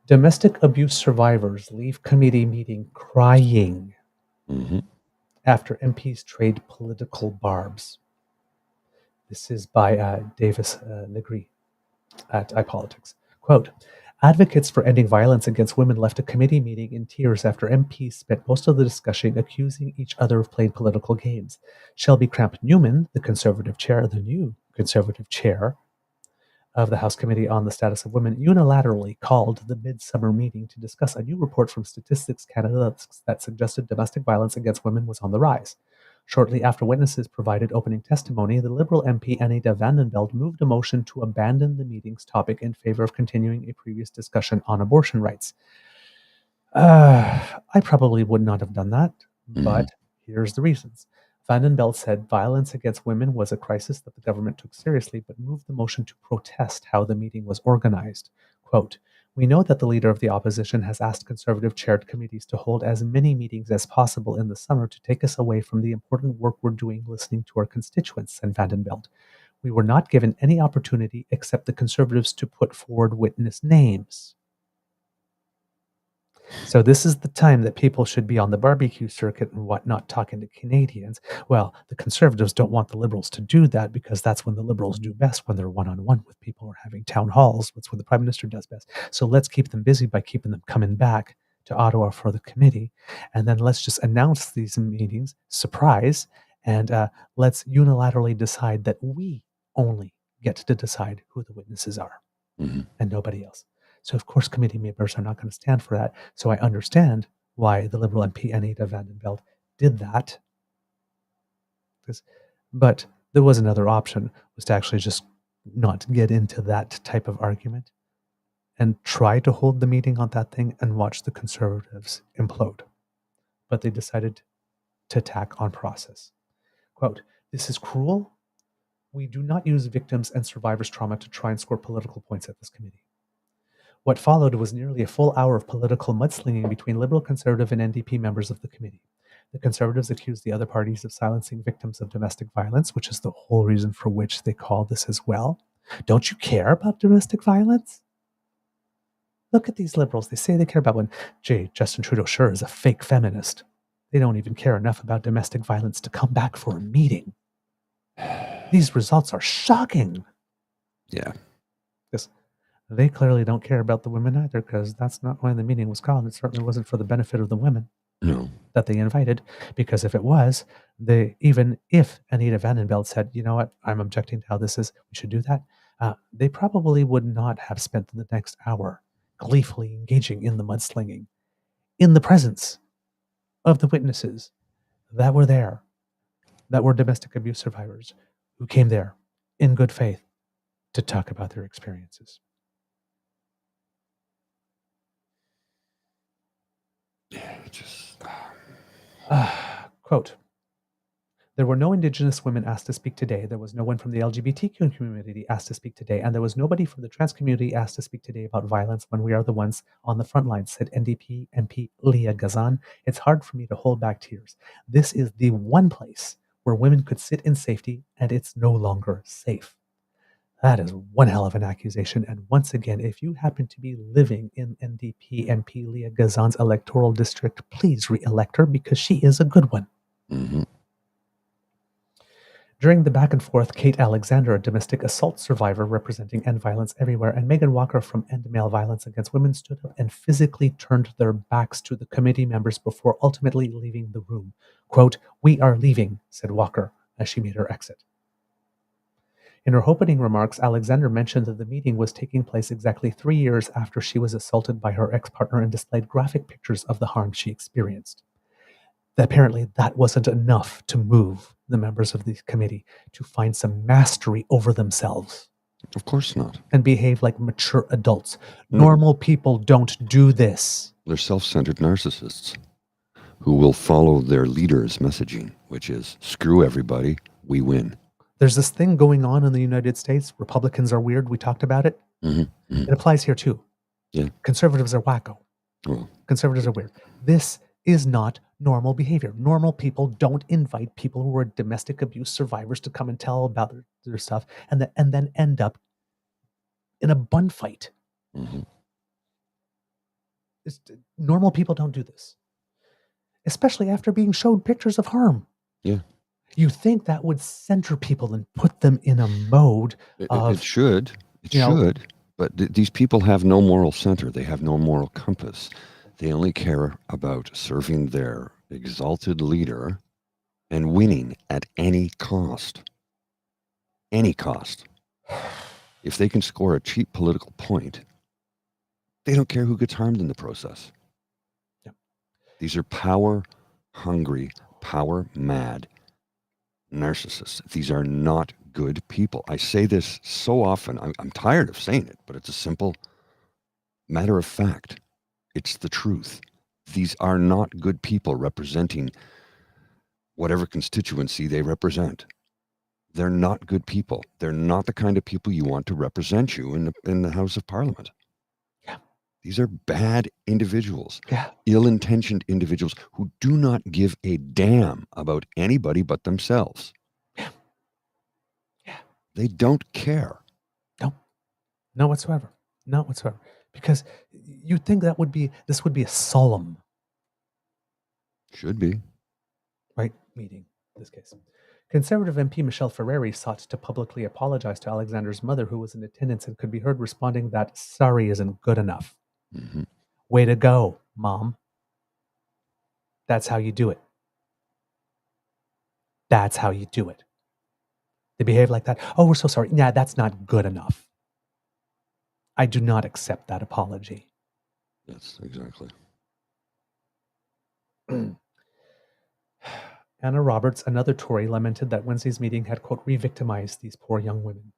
Domestic abuse survivors leave committee meeting crying after MPs trade political barbs. This is by Davis Negri at iPolitics. Quote, advocates for ending violence against women left a committee meeting in tears after MPs spent most of the discussion accusing each other of playing political games. Shelby Cramp-Newman, the new Conservative chair of the House Committee on the Status of Women, unilaterally called the midsummer meeting to discuss a new report from Statistics Canada that suggested domestic violence against women was on the rise. Shortly after witnesses provided opening testimony, the Liberal MP Anita Vandenbeld moved a motion to abandon the meeting's topic in favor of continuing a previous discussion on abortion rights. I probably would not have done that, but here's the reasons. Vandenbeld said violence against women was a crisis that the government took seriously, but moved the motion to protest how the meeting was organized. Quote, we know that the leader of the opposition has asked Conservative-chaired committees to hold as many meetings as possible in the summer to take us away from the important work we're doing listening to our constituents, said Vandenbeld. We were not given any opportunity except the Conservatives to put forward witness names. So this is the time that people should be on the barbecue circuit and whatnot talking to Canadians. Well, the Conservatives don't want the Liberals to do that because that's when the Liberals do best, when they're one-on-one with people or having town halls. That's when the Prime Minister does best. So let's keep them busy by keeping them coming back to Ottawa for the committee. And then let's just announce these meetings, surprise, and let's unilaterally decide that we only get to decide who the witnesses are and nobody else. So, of course, committee members are not going to stand for that. So I understand why the Liberal MP Anita Vandenbeld did that. But there was another option, was to actually just not get into that type of argument and try to hold the meeting on that thing and watch the Conservatives implode. But they decided to attack on process. Quote, this is cruel. We do not use victims and survivors' trauma to try and score political points at this committee. What followed was nearly a full hour of political mudslinging between Liberal, Conservative, and NDP members of the committee. The Conservatives accused the other parties of silencing victims of domestic violence, which is the whole reason for which they call this as well. Don't you care about domestic violence? Look at these Liberals. They say they care about one. Justin Trudeau sure is a fake feminist. They don't even care enough about domestic violence to come back for a meeting. These results are shocking. Yeah. Because they clearly don't care about the women either, because that's not why the meeting was called. It certainly wasn't for the benefit of the women that they invited, because if it was, even if Anita Vandenbeld said, you know what, I'm objecting to how this is, we should do that, they probably would not have spent the next hour gleefully engaging in the mudslinging in the presence of the witnesses that were there, that were domestic abuse survivors, who came there in good faith to talk about their experiences. Quote, there were no Indigenous women asked to speak today. There was no one from the LGBTQ community asked to speak today. And there was nobody from the trans community asked to speak today about violence when we are the ones on the front lines, said NDP MP Leah Gazan. It's hard for me to hold back tears. This is the one place where women could sit in safety, and it's no longer safe. That is one hell of an accusation. And once again, if you happen to be living in NDP MP Leah Gazan's electoral district, please re-elect her because she is a good one. Mm-hmm. During the back and forth, Kate Alexander, a domestic assault survivor representing End Violence Everywhere, and Megan Walker from End Male Violence Against Women stood up and physically turned their backs to the committee members before ultimately leaving the room. Quote, we are leaving, said Walker as she made her exit. In her opening remarks, Alexander mentioned that the meeting was taking place exactly 3 years after she was assaulted by her ex-partner and displayed graphic pictures of the harm she experienced. Apparently, that wasn't enough to move the members of the committee to find some mastery over themselves. Of course not. And behave like mature adults. Normal people don't do this. They're self-centered narcissists who will follow their leader's messaging, which is, screw everybody, we win. There's this thing going on in the United States. Republicans are weird. We talked about it. Mm-hmm. Mm-hmm. It applies here too. Yeah. Conservatives are wacko. Well, Conservatives are weird. This is not normal behavior. Normal people don't invite people who are domestic abuse survivors to come and tell about their stuff and then end up in a bun fight. mm-hmm. Normal people don't do this, especially after being showed pictures of harm. Yeah. You think that would center people and put them in a mode of... It should. It should. But these people have no moral center. They have no moral compass. They only care about serving their exalted leader and winning at any cost. Any cost. If they can score a cheap political point, they don't care who gets harmed in the process. Yeah. These are power-hungry, power-mad narcissists. These are not good people. I say this so often. I'm tired of saying it, but it's a simple matter of fact. It's the truth. These are not good people representing whatever constituency they represent. They're not good people. They're not the kind of people you want to represent you in the House of Parliament. Yeah. These are bad individuals, yeah. ill-intentioned individuals who do not give a damn about anybody but themselves. Yeah. Yeah. They don't care. No. Not whatsoever. Not whatsoever. Because you'd think this would be a solemn. Should be. Right? Meeting, in this case. Conservative MP Michelle Ferreri sought to publicly apologize to Alexander's mother, who was in attendance and could be heard responding that sorry isn't good enough. Mm-hmm. Way to go, Mom. That's how you do it. That's how you do it. They behave like that. Oh, we're so sorry. Yeah, that's not good enough. I do not accept that apology. Yes, exactly. Anna Roberts, another Tory, lamented that Wednesday's meeting had, quote, re-victimized these poor young women.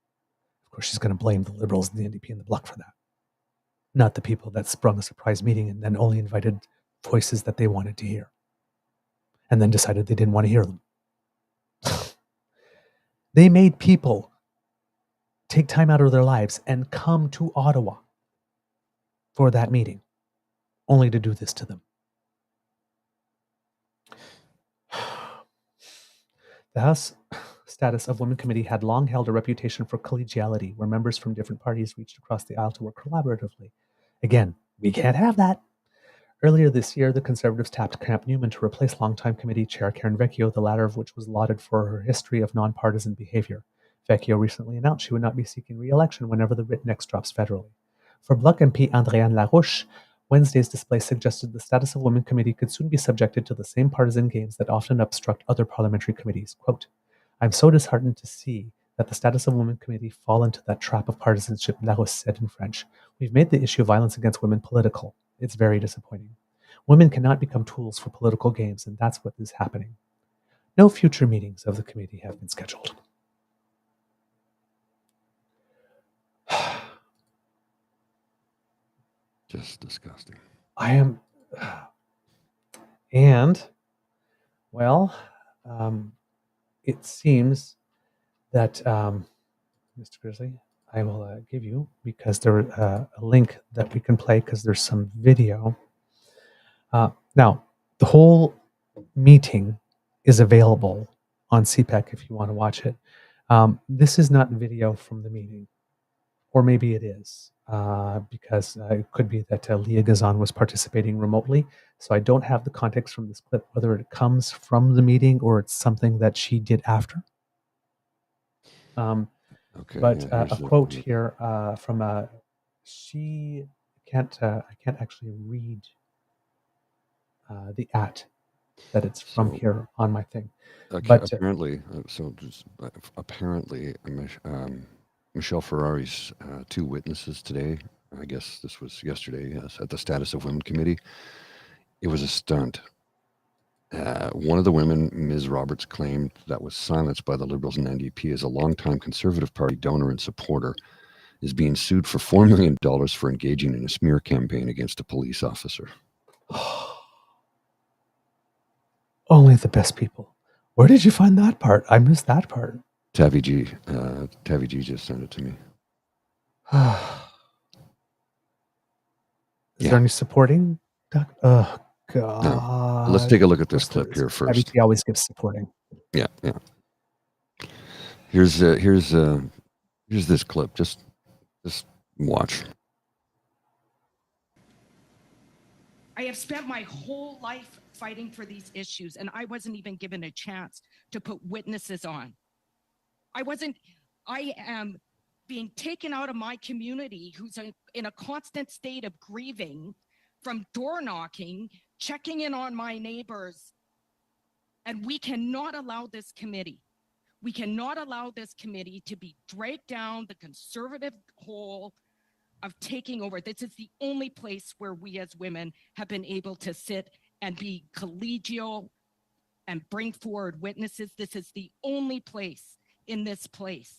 Of course, she's going to blame the Liberals and the NDP and the Bloc for that. Not the people that sprung a surprise meeting and then only invited voices that they wanted to hear. And then decided they didn't want to hear them. They made people take time out of their lives and come to Ottawa for that meeting, only to do this to them. The House Status of Women Committee had long held a reputation for collegiality, where members from different parties reached across the aisle to work collaboratively. Again, we can't have that. Earlier this year, the Conservatives tapped Camp Newman to replace longtime committee chair Karen Vecchio, the latter of which was lauded for her history of nonpartisan behavior. Vecchio recently announced she would not be seeking re-election whenever the writ next drops federally. For Bloc MP Andréane Larouche, Wednesday's display suggested the Status of Women Committee could soon be subjected to the same partisan games that often obstruct other parliamentary committees. Quote, I'm so disheartened to see that the Status of Women Committee fall into that trap of partisanship, Larouche said in French. We've made the issue of violence against women political. It's very disappointing. Women cannot become tools for political games, and that's what is happening. No future meetings of the committee have been scheduled. Just disgusting. I am, and well, it seems that Mr. Grizzly, I will give you, because there a link that we can play, because there's some video. Now, the whole meeting is available on CPEC if you want to watch it. This is not video from the meeting, or maybe it is, because it could be that Leah Gazan was participating remotely. So I don't have the context from this clip, whether it comes from the meeting or it's something that she did after. Okay, But yeah, a quote here from she can't. I can't actually read the that it's from here on my thing. But apparently, apparently, Michelle Ferrari's two witnesses today. I guess this was yesterday. Yes, at the Status of Women Committee. It was a stunt. One of the women, Ms. Roberts, claimed that was silenced by the Liberals and NDP as a longtime Conservative Party donor and supporter is being sued for $4 million for engaging in a smear campaign against a police officer. Only the best people. Where did you find that part? I missed that part. Tavi G just sent it to me. Is there any supporting? Oh, God. No. Let's take a look at this clip here first. Tavi G always gives supporting. Yeah. Here's this clip. Just watch. I have spent my whole life fighting for these issues, and I wasn't even given a chance to put witnesses on. I am being taken out of my community, who's in a constant state of grieving, from door knocking, checking in on my neighbors. And we cannot allow this committee. We cannot allow this committee to be dragged down the Conservative hole of taking over. This is the only place where we as women have been able to sit and be collegial and bring forward witnesses. This is the only place in this place.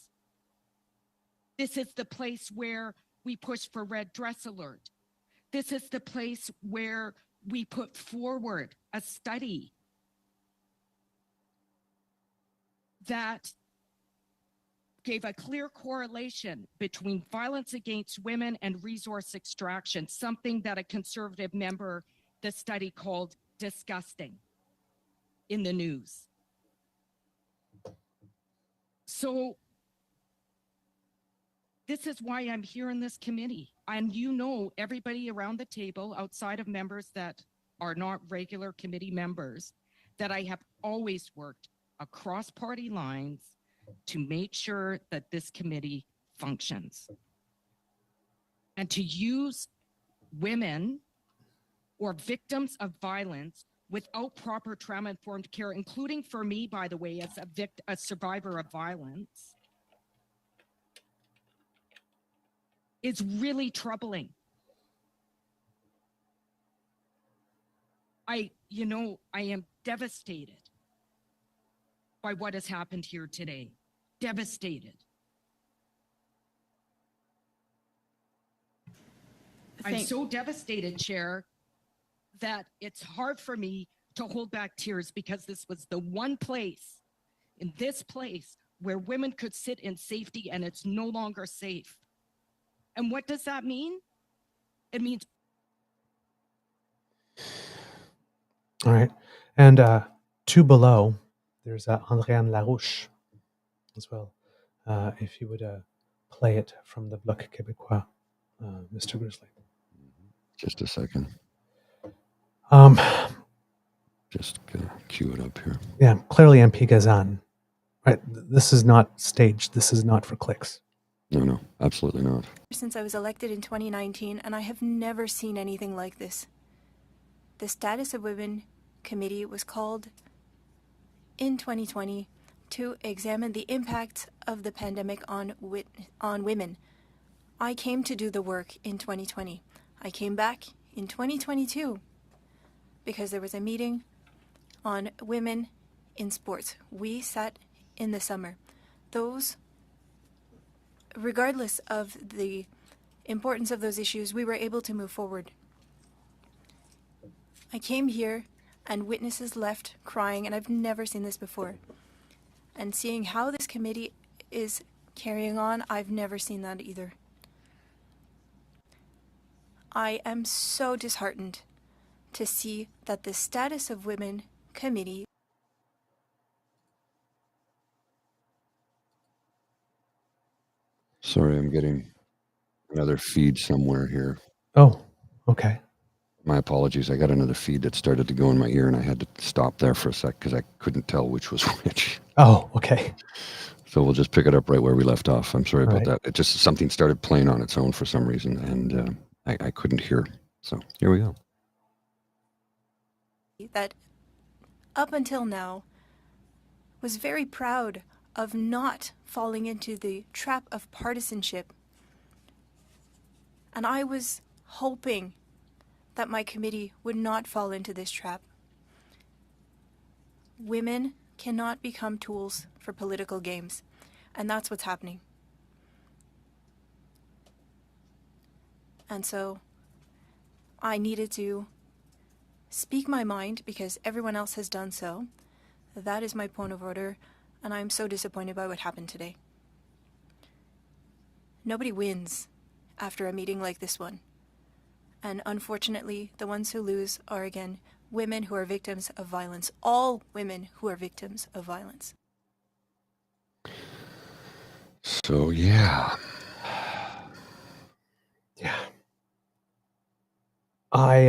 This is the place where we push for red dress alert. This is the place where we put forward a study that gave a clear correlation between violence against women and resource extraction, something that a Conservative member, the study called disgusting in the news. So this is why I'm here in this committee. And you know, everybody around the table, outside of members that are not regular committee members, that I have always worked across party lines to make sure that this committee functions. And to use women or victims of violence without proper trauma-informed care, including for me, by the way, as a survivor of violence, is really troubling. I am devastated by what has happened here today. Devastated. I'm so devastated, Chair, that it's hard for me to hold back tears, because this was the one place, in this place, where women could sit in safety, and it's no longer safe. And what does that mean? It means... All right. And two below, there's Andréane Larouche as well. If you would play it from the Bloc Québécois, Mr. Grizzly. Just a second. Just gonna cue it up here. Yeah, clearly MP Gazan. Right. This is not staged. This is not for clicks. No, absolutely not. Since I was elected in 2019, and I have never seen anything like this. The Status of Women Committee was called in 2020 to examine the impact of the pandemic on women. I came to do the work in 2020. I came back in 2022 because there was a meeting on women in sports. We sat in the summer. Regardless of the importance of those issues, we were able to move forward. I came here and witnesses left crying, and I've never seen this before. And seeing how this committee is carrying on, I've never seen that either. I am so disheartened to see that the Status of Women Committee Sorry, I'm getting another feed somewhere here. Oh, okay. My apologies. I got another feed that started to go in my ear, and I had to stop there for a sec because I couldn't tell which was which. Oh, okay. So we'll just pick it up right where we left off. I'm sorry about Right. that. It just something started playing on its own for some reason, and I couldn't hear. So here we go. that up until now was very proud of not falling into the trap of partisanship. And I was hoping that my committee would not fall into this trap. Women cannot become tools for political games, and that's what's happening. And so I needed to speak my mind because everyone else has done so. That is my point of order, and I'm so disappointed by what happened today. Nobody wins after a meeting like this one. And unfortunately, the ones who lose are, again, women who are victims of violence. All women who are victims of violence. So, yeah. Yeah. I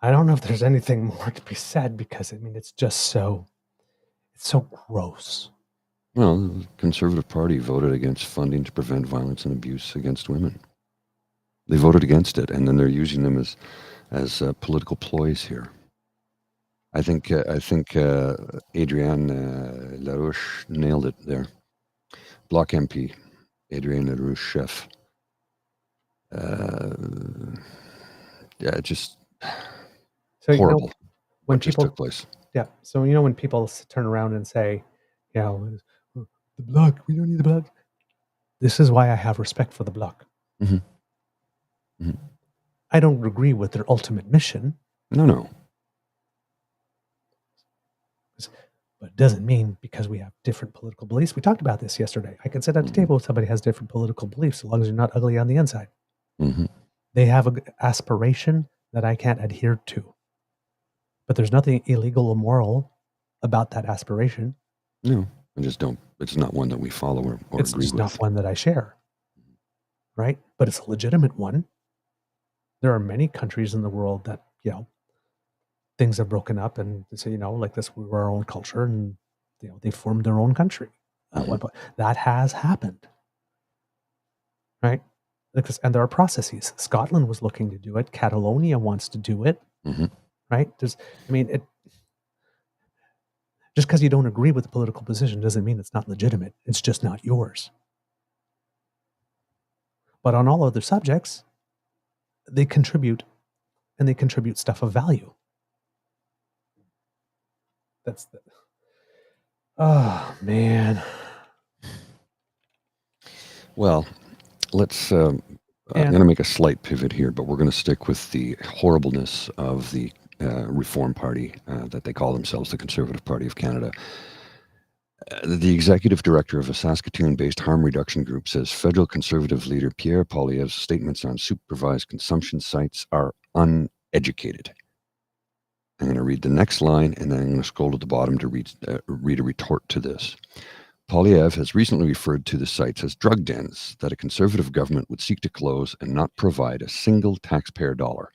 don't know if there's anything more to be said because, I mean, it's just so gross. Well, the Conservative Party voted against funding to prevent violence and abuse against women. They voted against it, and then they're using them as political ploys here. I think Adrienne LaRouche nailed it there. Bloc MP, Adrienne LaRouche, chef. Yeah, just So, horrible. you know, when what just people took place. Yeah. So, you know, when people turn around and say, you know, the bloc, we don't need the bloc. This is why I have respect for the bloc. Mm-hmm. Mm-hmm. I don't agree with their ultimate mission. No. But it doesn't mean because we have different political beliefs. We talked about this yesterday. I can sit at a table with somebody who has different political beliefs, so long as you're not ugly on the inside. Mm-hmm. They have an aspiration that I can't adhere to. But there's nothing illegal or immoral about that aspiration. No, I just don't. It's not one that we follow or It's agree just with. not one that I share. Right? But it's a legitimate one. There are many countries in the world that, you know, things have broken up and say, you know, like this, we were our own culture and, you know, they formed their own country. That has happened. Right? And there are processes. Scotland was looking to do it. Catalonia wants to do it. Mm-hmm. Right? Just because you don't agree with the political position doesn't mean it's not legitimate. It's just not yours. But on all other subjects, they contribute, and they contribute stuff of value. Oh, man. Well, let's. I'm going to make a slight pivot here, but we're going to stick with the horribleness of the Reform Party that they call themselves, the Conservative Party of Canada. The executive director of a Saskatoon-based harm reduction group says federal Conservative leader Pierre Poilièvre's statements on supervised consumption sites are uneducated. I'm going to read the next line, and then I'm going to scroll to the bottom to read a retort to this. Poilievre has recently referred to the sites as drug dens that a Conservative government would seek to close and not provide a single taxpayer dollar.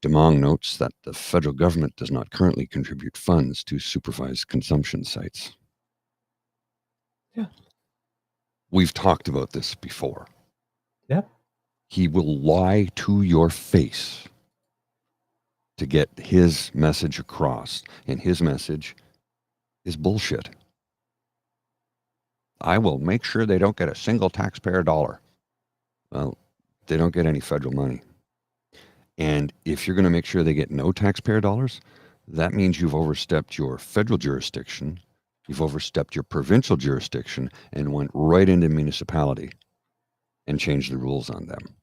Demong notes that the federal government does not currently contribute funds to supervised consumption sites. Yeah. We've talked about this before. Yeah. He will lie to your face to get his message across, and his message is bullshit. I will make sure they don't get a single taxpayer dollar. Well, they don't get any federal money. And if you're going to make sure they get no taxpayer dollars, that means you've overstepped your federal jurisdiction You've overstepped your provincial jurisdiction and went right into municipality and changed the rules on them.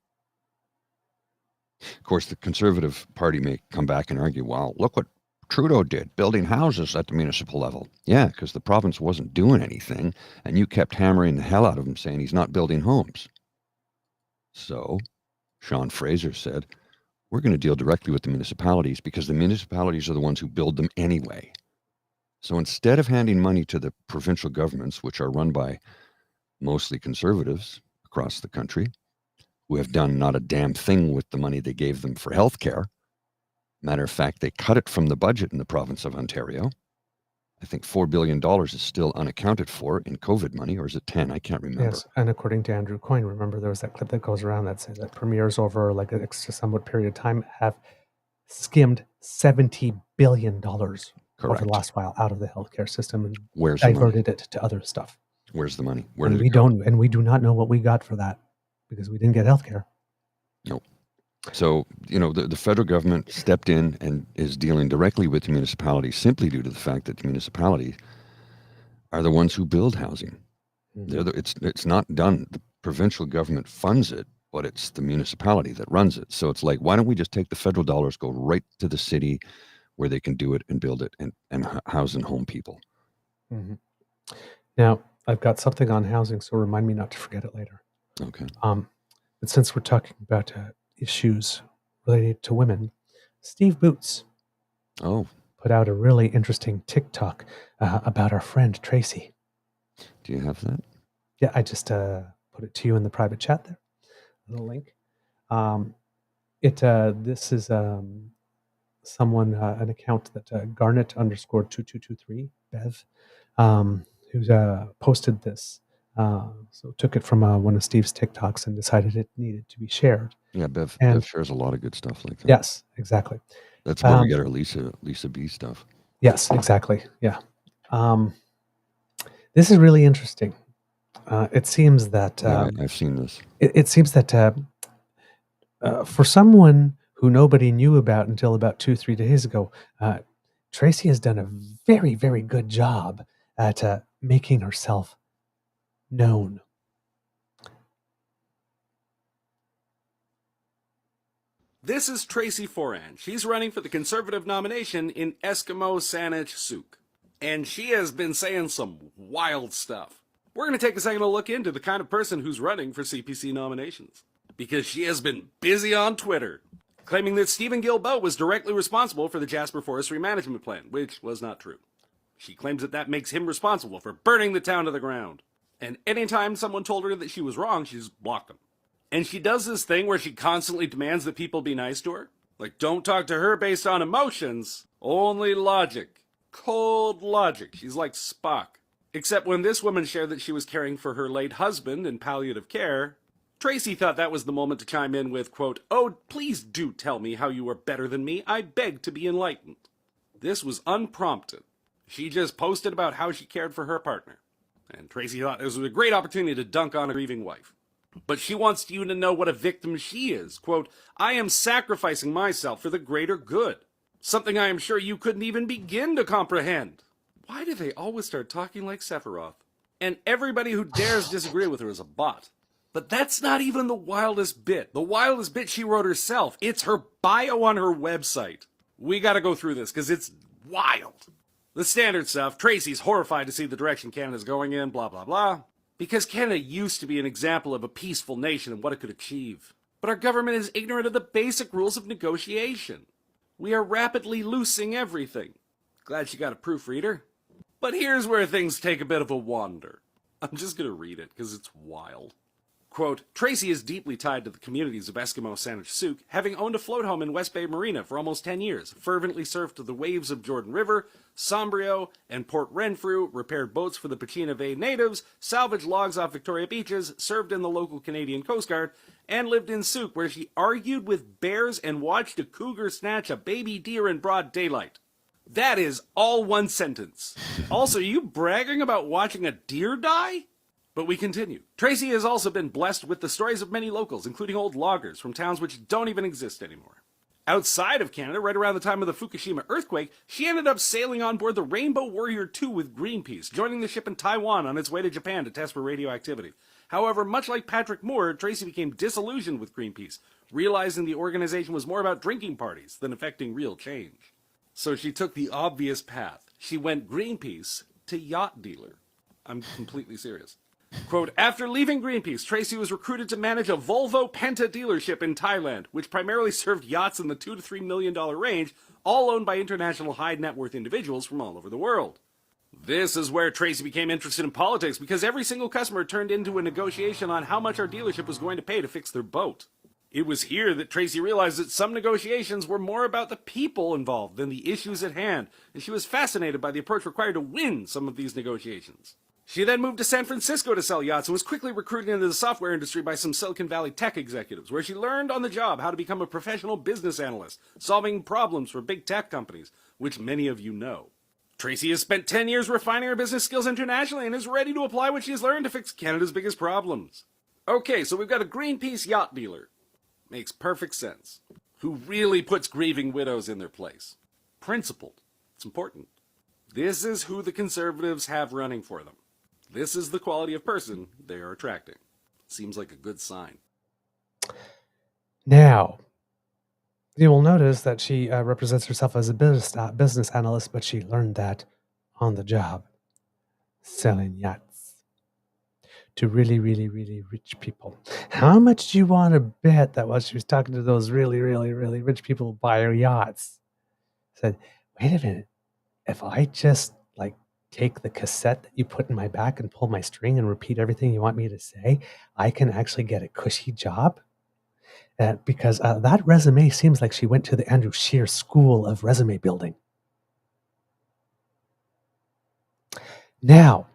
Of course, the Conservative Party may come back and argue, well, look what Trudeau did, building houses at the municipal level. Yeah, because the province wasn't doing anything, and you kept hammering the hell out of him saying he's not building homes. So Sean Fraser said, we're going to deal directly with the municipalities because the municipalities are the ones who build them anyway. So instead of handing money to the provincial governments, which are run by mostly conservatives across the country, who have done not a damn thing with the money they gave them for healthcare. Matter of fact, they cut it from the budget in the province of Ontario. I think $4 billion is still unaccounted for in COVID money, or is it 10? I can't remember. Yes, and according to Andrew Coyne, remember there was that clip that goes around that says that premiers over like a somewhat period of time have skimmed $70 billion over the last while out of the healthcare system and diverted it to other stuff. Where's the money? Where did it go? And we do not know what we got for that because we didn't get healthcare. Nope. So, the federal government stepped in and is dealing directly with the municipalities simply due to the fact that the municipalities are the ones who build housing. Mm-hmm. It's not done. The provincial government funds it, but it's the municipality that runs it. So it's like, why don't we just take the federal dollars, go right to the city where they can do it and build it and house and home people. Mm-hmm. Now, I've got something on housing, so remind me not to forget it later. Okay. But since we're talking about issues related to women, Steve Boots put out a really interesting TikTok about our friend Tracy. Do you have that? Yeah, I just put it to you in the private chat there, the link. This is someone, an account that Garnet _2223 Bev, who's posted this. So took it from one of Steve's TikToks and decided it needed to be shared. Yeah, Bev shares a lot of good stuff like that. Yes, exactly. That's where we get our Lisa B stuff. Yes, exactly. Yeah. This is really interesting. It seems that... I've seen this. It seems that for someone who nobody knew about until about 2-3 days ago, Tracy has done a very, very good job at making herself known. This is Tracy Foran. She's running for the Conservative nomination in Eskimo Saanich Sooke. And she has been saying some wild stuff. We're going to take a second to look into the kind of person who's running for CPC nominations. Because she has been busy on Twitter, claiming that Stephen Guilbeault was directly responsible for the Jasper Forestry Management Plan, which was not true. She claims that makes him responsible for burning the town to the ground. And anytime someone told her that she was wrong, she just blocked them. And she does this thing where she constantly demands that people be nice to her. Like, don't talk to her based on emotions, only logic. Cold logic. She's like Spock. Except when this woman shared that she was caring for her late husband in palliative care, Tracy thought that was the moment to chime in with, quote, "Oh, please do tell me how you are better than me. I beg to be enlightened." This was unprompted. She just posted about how she cared for her partner. And Tracy thought this was a great opportunity to dunk on a grieving wife. But she wants you to know what a victim she is. Quote, "I am sacrificing myself for the greater good. Something I am sure you couldn't even begin to comprehend." Why do they always start talking like Sephiroth? And everybody who dares disagree with her is a bot. But that's not even the wildest bit. The wildest bit she wrote herself. It's her bio on her website. We gotta go through this, because it's wild. The standard stuff. Tracy's horrified to see the direction Canada's going in, blah, blah, blah. Because Canada used to be an example of a peaceful nation and what it could achieve. But our government is ignorant of the basic rules of negotiation. We are rapidly losing everything. Glad she got a proofreader. But here's where things take a bit of a wander. I'm just going to read it because it's wild. Quote, "Tracy is deeply tied to the communities of Eskimo Saanich Sooke, having owned a float home in West Bay Marina for almost 10 years, fervently surfed the waves of Jordan River, Sombrio, and Port Renfrew, repaired boats for the Pachina Bay natives, salvaged logs off Victoria beaches, served in the local Canadian Coast Guard, and lived in Sooke, where she argued with bears and watched a cougar snatch a baby deer in broad daylight." That is all one sentence. Also, you bragging about watching a deer die? But we continue. Tracy has also been blessed with the stories of many locals, including old loggers from towns which don't even exist anymore. Outside of Canada, right around the time of the Fukushima earthquake, she ended up sailing on board the Rainbow Warrior 2 with Greenpeace, joining the ship in Taiwan on its way to Japan to test for radioactivity. However, much like Patrick Moore, Tracy became disillusioned with Greenpeace, realizing the organization was more about drinking parties than effecting real change. So she took the obvious path. She went Greenpeace to yacht dealer. I'm completely serious. Quote, after leaving Greenpeace, Tracy was recruited to manage a Volvo Penta dealership in Thailand, which primarily served yachts in the $2 to $3 million range, all owned by international high net worth individuals from all over the world. This is where Tracy became interested in politics, because every single customer turned into a negotiation on how much our dealership was going to pay to fix their boat. It was here that Tracy realized that some negotiations were more about the people involved than the issues at hand, and she was fascinated by the approach required to win some of these negotiations. She then moved to San Francisco to sell yachts and was quickly recruited into the software industry by some Silicon Valley tech executives, where she learned on the job how to become a professional business analyst, solving problems for big tech companies, which many of you know. Tracy has spent 10 years refining her business skills internationally and is ready to apply what she has learned to fix Canada's biggest problems. Okay, so we've got a Greenpeace yacht dealer. Makes perfect sense. Who really puts grieving widows in their place. Principled. It's important. This is who the Conservatives have running for them. This is the quality of person they are attracting. Seems like a good sign. Now, you will notice that she represents herself as a business analyst, but she learned that on the job, selling yachts to really, really, really rich people. How much do you want to bet that while she was talking to those really, really, really rich people buy her yachts, said, wait a minute, if I just take the cassette that you put in my back and pull my string and repeat everything you want me to say, I can actually get a cushy job? Because that resume seems like she went to the Andrew Scheer School of Resume Building. Now,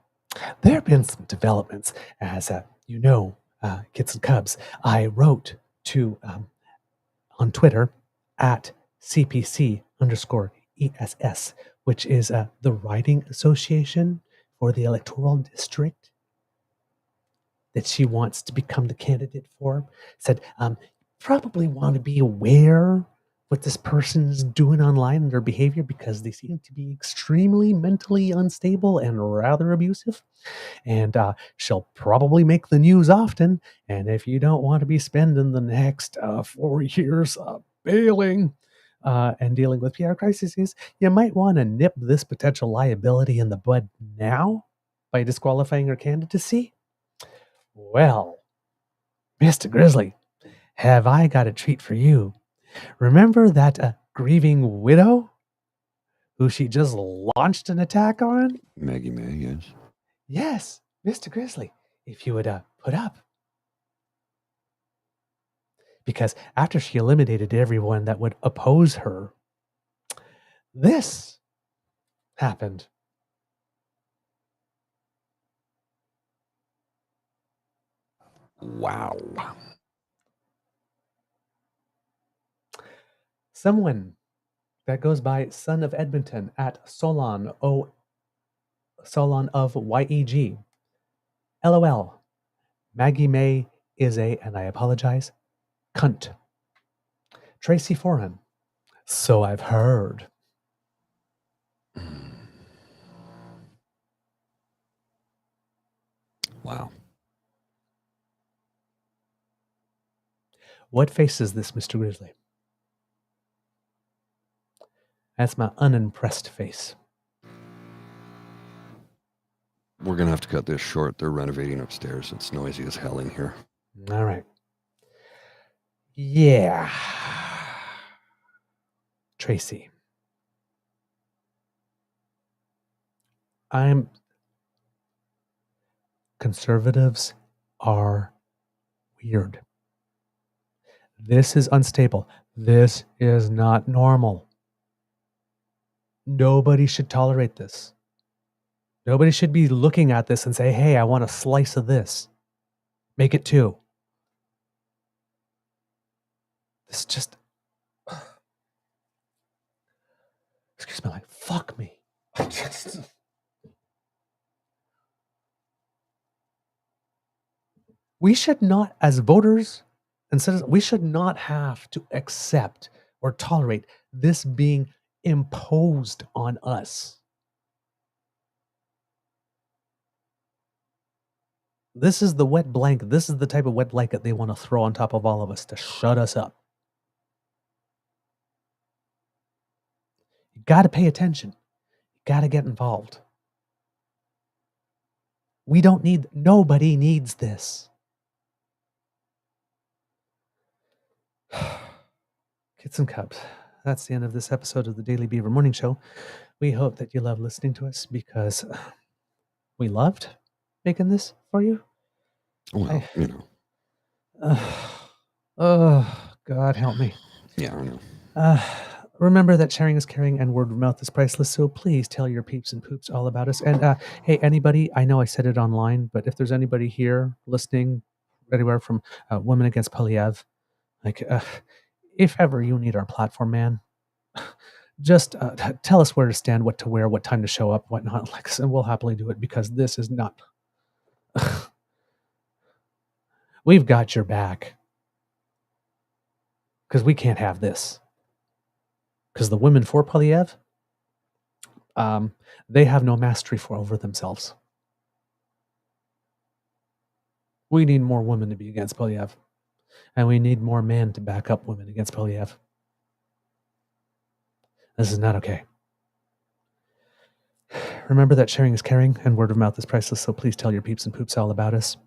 there have been some developments, as you know, kids and cubs. I wrote to, on Twitter, at CPC_ESS, which is the Writing Association for the electoral district that she wants to become the candidate for. Said, probably want to be aware what this person is doing online and their behavior, because they seem to be extremely mentally unstable and rather abusive. And she'll probably make the news often. And if you don't want to be spending the next 4 years bailing and dealing with PR crises, you might want to nip this potential liability in the bud now by disqualifying her candidacy. Well, Mr. Grizzly, have I got a treat for you? Remember that grieving widow who she just launched an attack on? Maggie May, yes. Yes, Mr. Grizzly, if you would put up. Because after she eliminated everyone that would oppose her, this happened. Wow. Someone that goes by Son of Edmonton at Solon of YEG. LOL. Maggie May is a, and I apologize, cunt. Tracy Foran. So I've heard. Wow. What face is this, Mr. Grizzly? That's my unimpressed face. We're going to have to cut this short. They're renovating upstairs. It's noisy as hell in here. All right. Yeah. Tracy. Conservatives are weird. This is unstable. This is not normal. Nobody should tolerate this. Nobody should be looking at this and say, hey, I want a slice of this. Make it two. This just... Excuse me, fuck me. We should not, as voters and citizens, we should not have to accept or tolerate this being imposed on us. This is the wet blanket. This is the type of wet blanket they want to throw on top of all of us to shut us up. You got to pay attention. You got to get involved. Nobody needs this. Kids and cubs, that's the end of this episode of the Daily Beaver Morning Show. We hope that you love listening to us because we loved making this for you. Well, you know. Oh, God help me. Yeah, I know. Remember that sharing is caring and word of mouth is priceless, so please tell your peeps and poops all about us. And hey, anybody, I know I said it online, but if there's anybody here listening anywhere from Women Against Poilievre, if ever you need our platform, man, just tell us where to stand, what to wear, what time to show up, whatnot, and we'll happily do it because this is not... We've got your back. Because we can't have this. Because the women for Poilievre, they have no mastery over themselves. We need more women to be against Poilievre. And we need more men to back up women against Poilievre. This is not okay. Remember that sharing is caring and word of mouth is priceless, so please tell your peeps and poops all about us.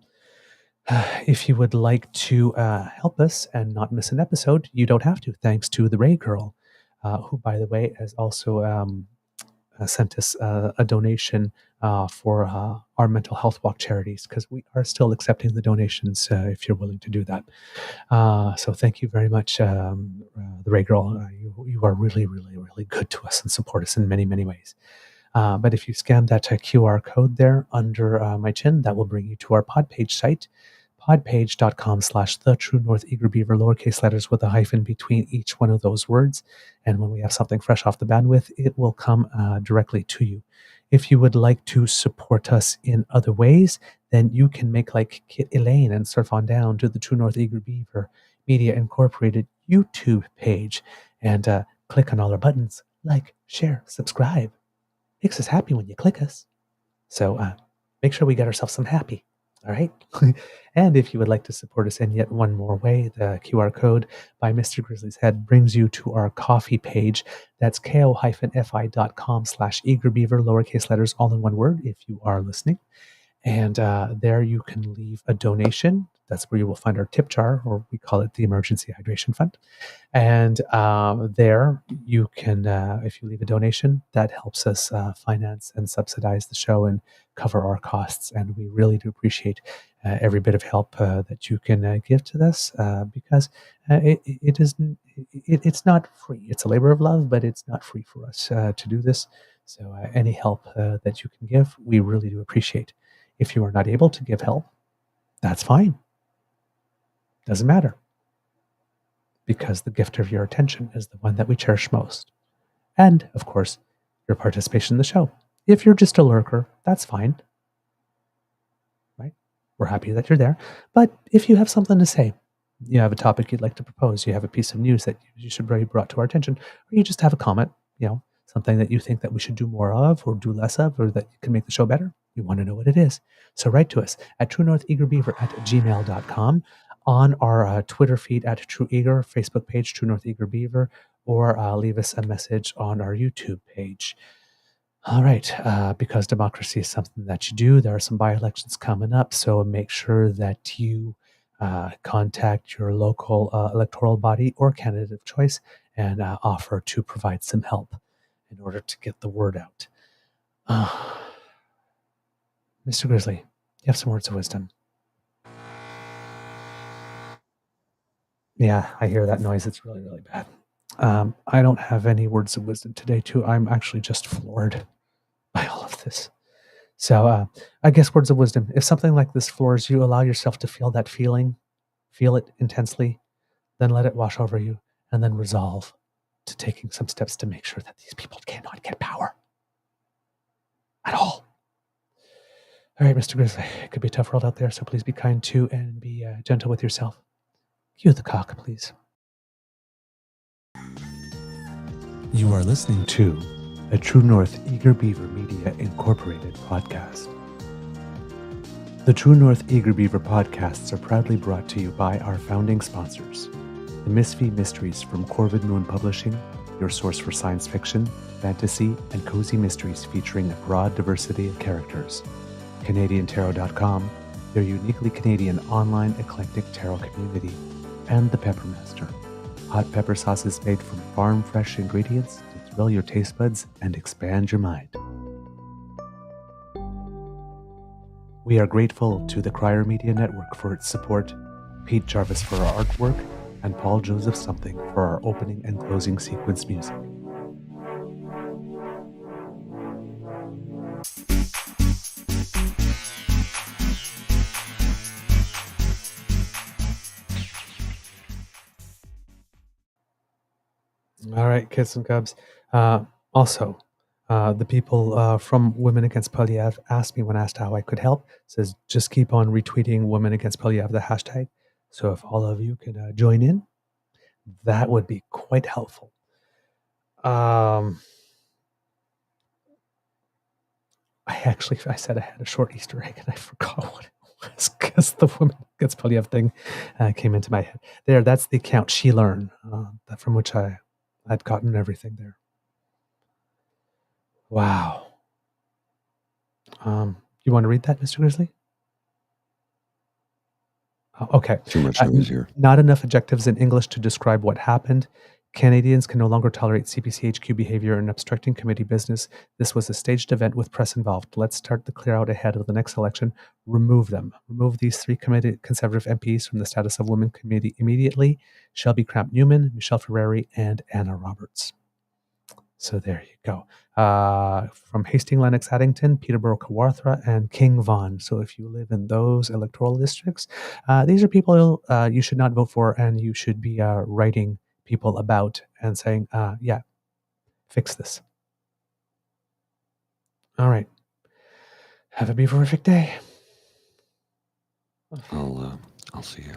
If you would like to help us and not miss an episode, you don't have to, thanks to the Ray Girl, who, by the way, has also sent us a donation for our mental health walk charities, because we are still accepting the donations if you're willing to do that. So thank you very much, the Ray Girl. You are really, really, really good to us and support us in many, many ways. But if you scan that QR code there under my chin, that will bring you to our Podpage site, podpage.com/TheTrueNorthEagerBeaver, lowercase letters with a hyphen between each one of those words. And when we have something fresh off the bandwidth, it will come directly to you. If you would like to support us in other ways, then you can make like Kit Elaine and surf on down to the True North Eager Beaver Media Incorporated YouTube page and click on all our buttons, like, share, subscribe. Makes us happy when you click us. So make sure we get ourselves some happy. All right. And if you would like to support us in yet one more way, the QR code by Mr. Grizzly's Head brings you to our coffee page. That's ko-fi.com/eagerbeaver, lowercase letters, all in one word, if you are listening. And there you can leave a donation. That's where you will find our tip jar, or we call it the Emergency Hydration Fund. And there you can, if you leave a donation, that helps us finance and subsidize the show and cover our costs. And we really do appreciate every bit of help that you can give to this, because it's not free. It's a labor of love, but it's not free for us to do this. So any help that you can give, we really do appreciate. If you are not able to give help, that's fine. Doesn't matter. Because the gift of your attention is the one that we cherish most. And, of course, your participation in the show. If you're just a lurker, that's fine. Right? We're happy that you're there. But if you have something to say, you have a topic you'd like to propose, you have a piece of news that you should be brought to our attention, or you just have a comment, something that you think that we should do more of or do less of, or that can make the show better, we want to know what it is. So write to us at truenortheagerbeaver@gmail.com, on our Twitter feed at TrueEager, Facebook page, True North Eager Beaver, or leave us a message on our YouTube page. All right, because democracy is something that you do, there are some by-elections coming up, so make sure that you contact your local electoral body or candidate of choice and offer to provide some help in order to get the word out. Mr. Grizzly, you have some words of wisdom. Yeah, I hear that noise. It's really, really bad. I don't have any words of wisdom today, too. I'm actually just floored by all of this. So I guess words of wisdom. If something like this floors you, allow yourself to feel that feeling, feel it intensely, then let it wash over you, and then resolve to taking some steps to make sure that these people cannot get power at all. All right, Mr. Grizzly, it could be a tough world out there, so please be kind to and be gentle with yourself. Cue the cock, please. You are listening to a True North Eager Beaver Media Incorporated podcast. The True North Eager Beaver podcasts are proudly brought to you by our founding sponsors, the Misfit Mysteries from Corvid Moon Publishing, your source for science fiction, fantasy, and cozy mysteries featuring a broad diversity of characters. CanadianTarot.com, their uniquely Canadian online eclectic tarot community, and the Peppermaster, hot pepper sauces made from farm-fresh ingredients to thrill your taste buds and expand your mind. We are grateful to the Crier Media Network for its support, Pete Jarvis for our artwork, and Paul Joseph Something for our opening and closing sequence music. All right, kids and cubs. Also, the people from Women Against Poilievre asked me when asked how I could help. Says just keep on retweeting Women Against Poilievre, the hashtag. So if all of you could join in, that would be quite helpful. I said I had a short Easter egg and I forgot what it was because the Women Against Poilievre thing came into my head. That's the account She Learn, from which I'd gotten everything there. Wow. You want to read that, Mr. Grizzly? Okay. Too much news here. Not enough adjectives in English to describe what happened. Canadians can no longer tolerate CPC HQ behavior and obstructing committee business. This was a staged event with press involved. Let's start the clear out ahead of the next election. Remove them. Remove these 3 committed Conservative MPs from the status of Women Committee immediately. Shelby Cramp-Newman, Michelle Ferrari, and Anna Roberts. So there you go. From Hastings, Lennox, Addington, Peterborough, Kawarthra, and King Vaughan. So if you live in those electoral districts, these are people you should not vote for, and you should be writing people about and saying, yeah, fix this. All right. Have a beaverific day. I'll see you.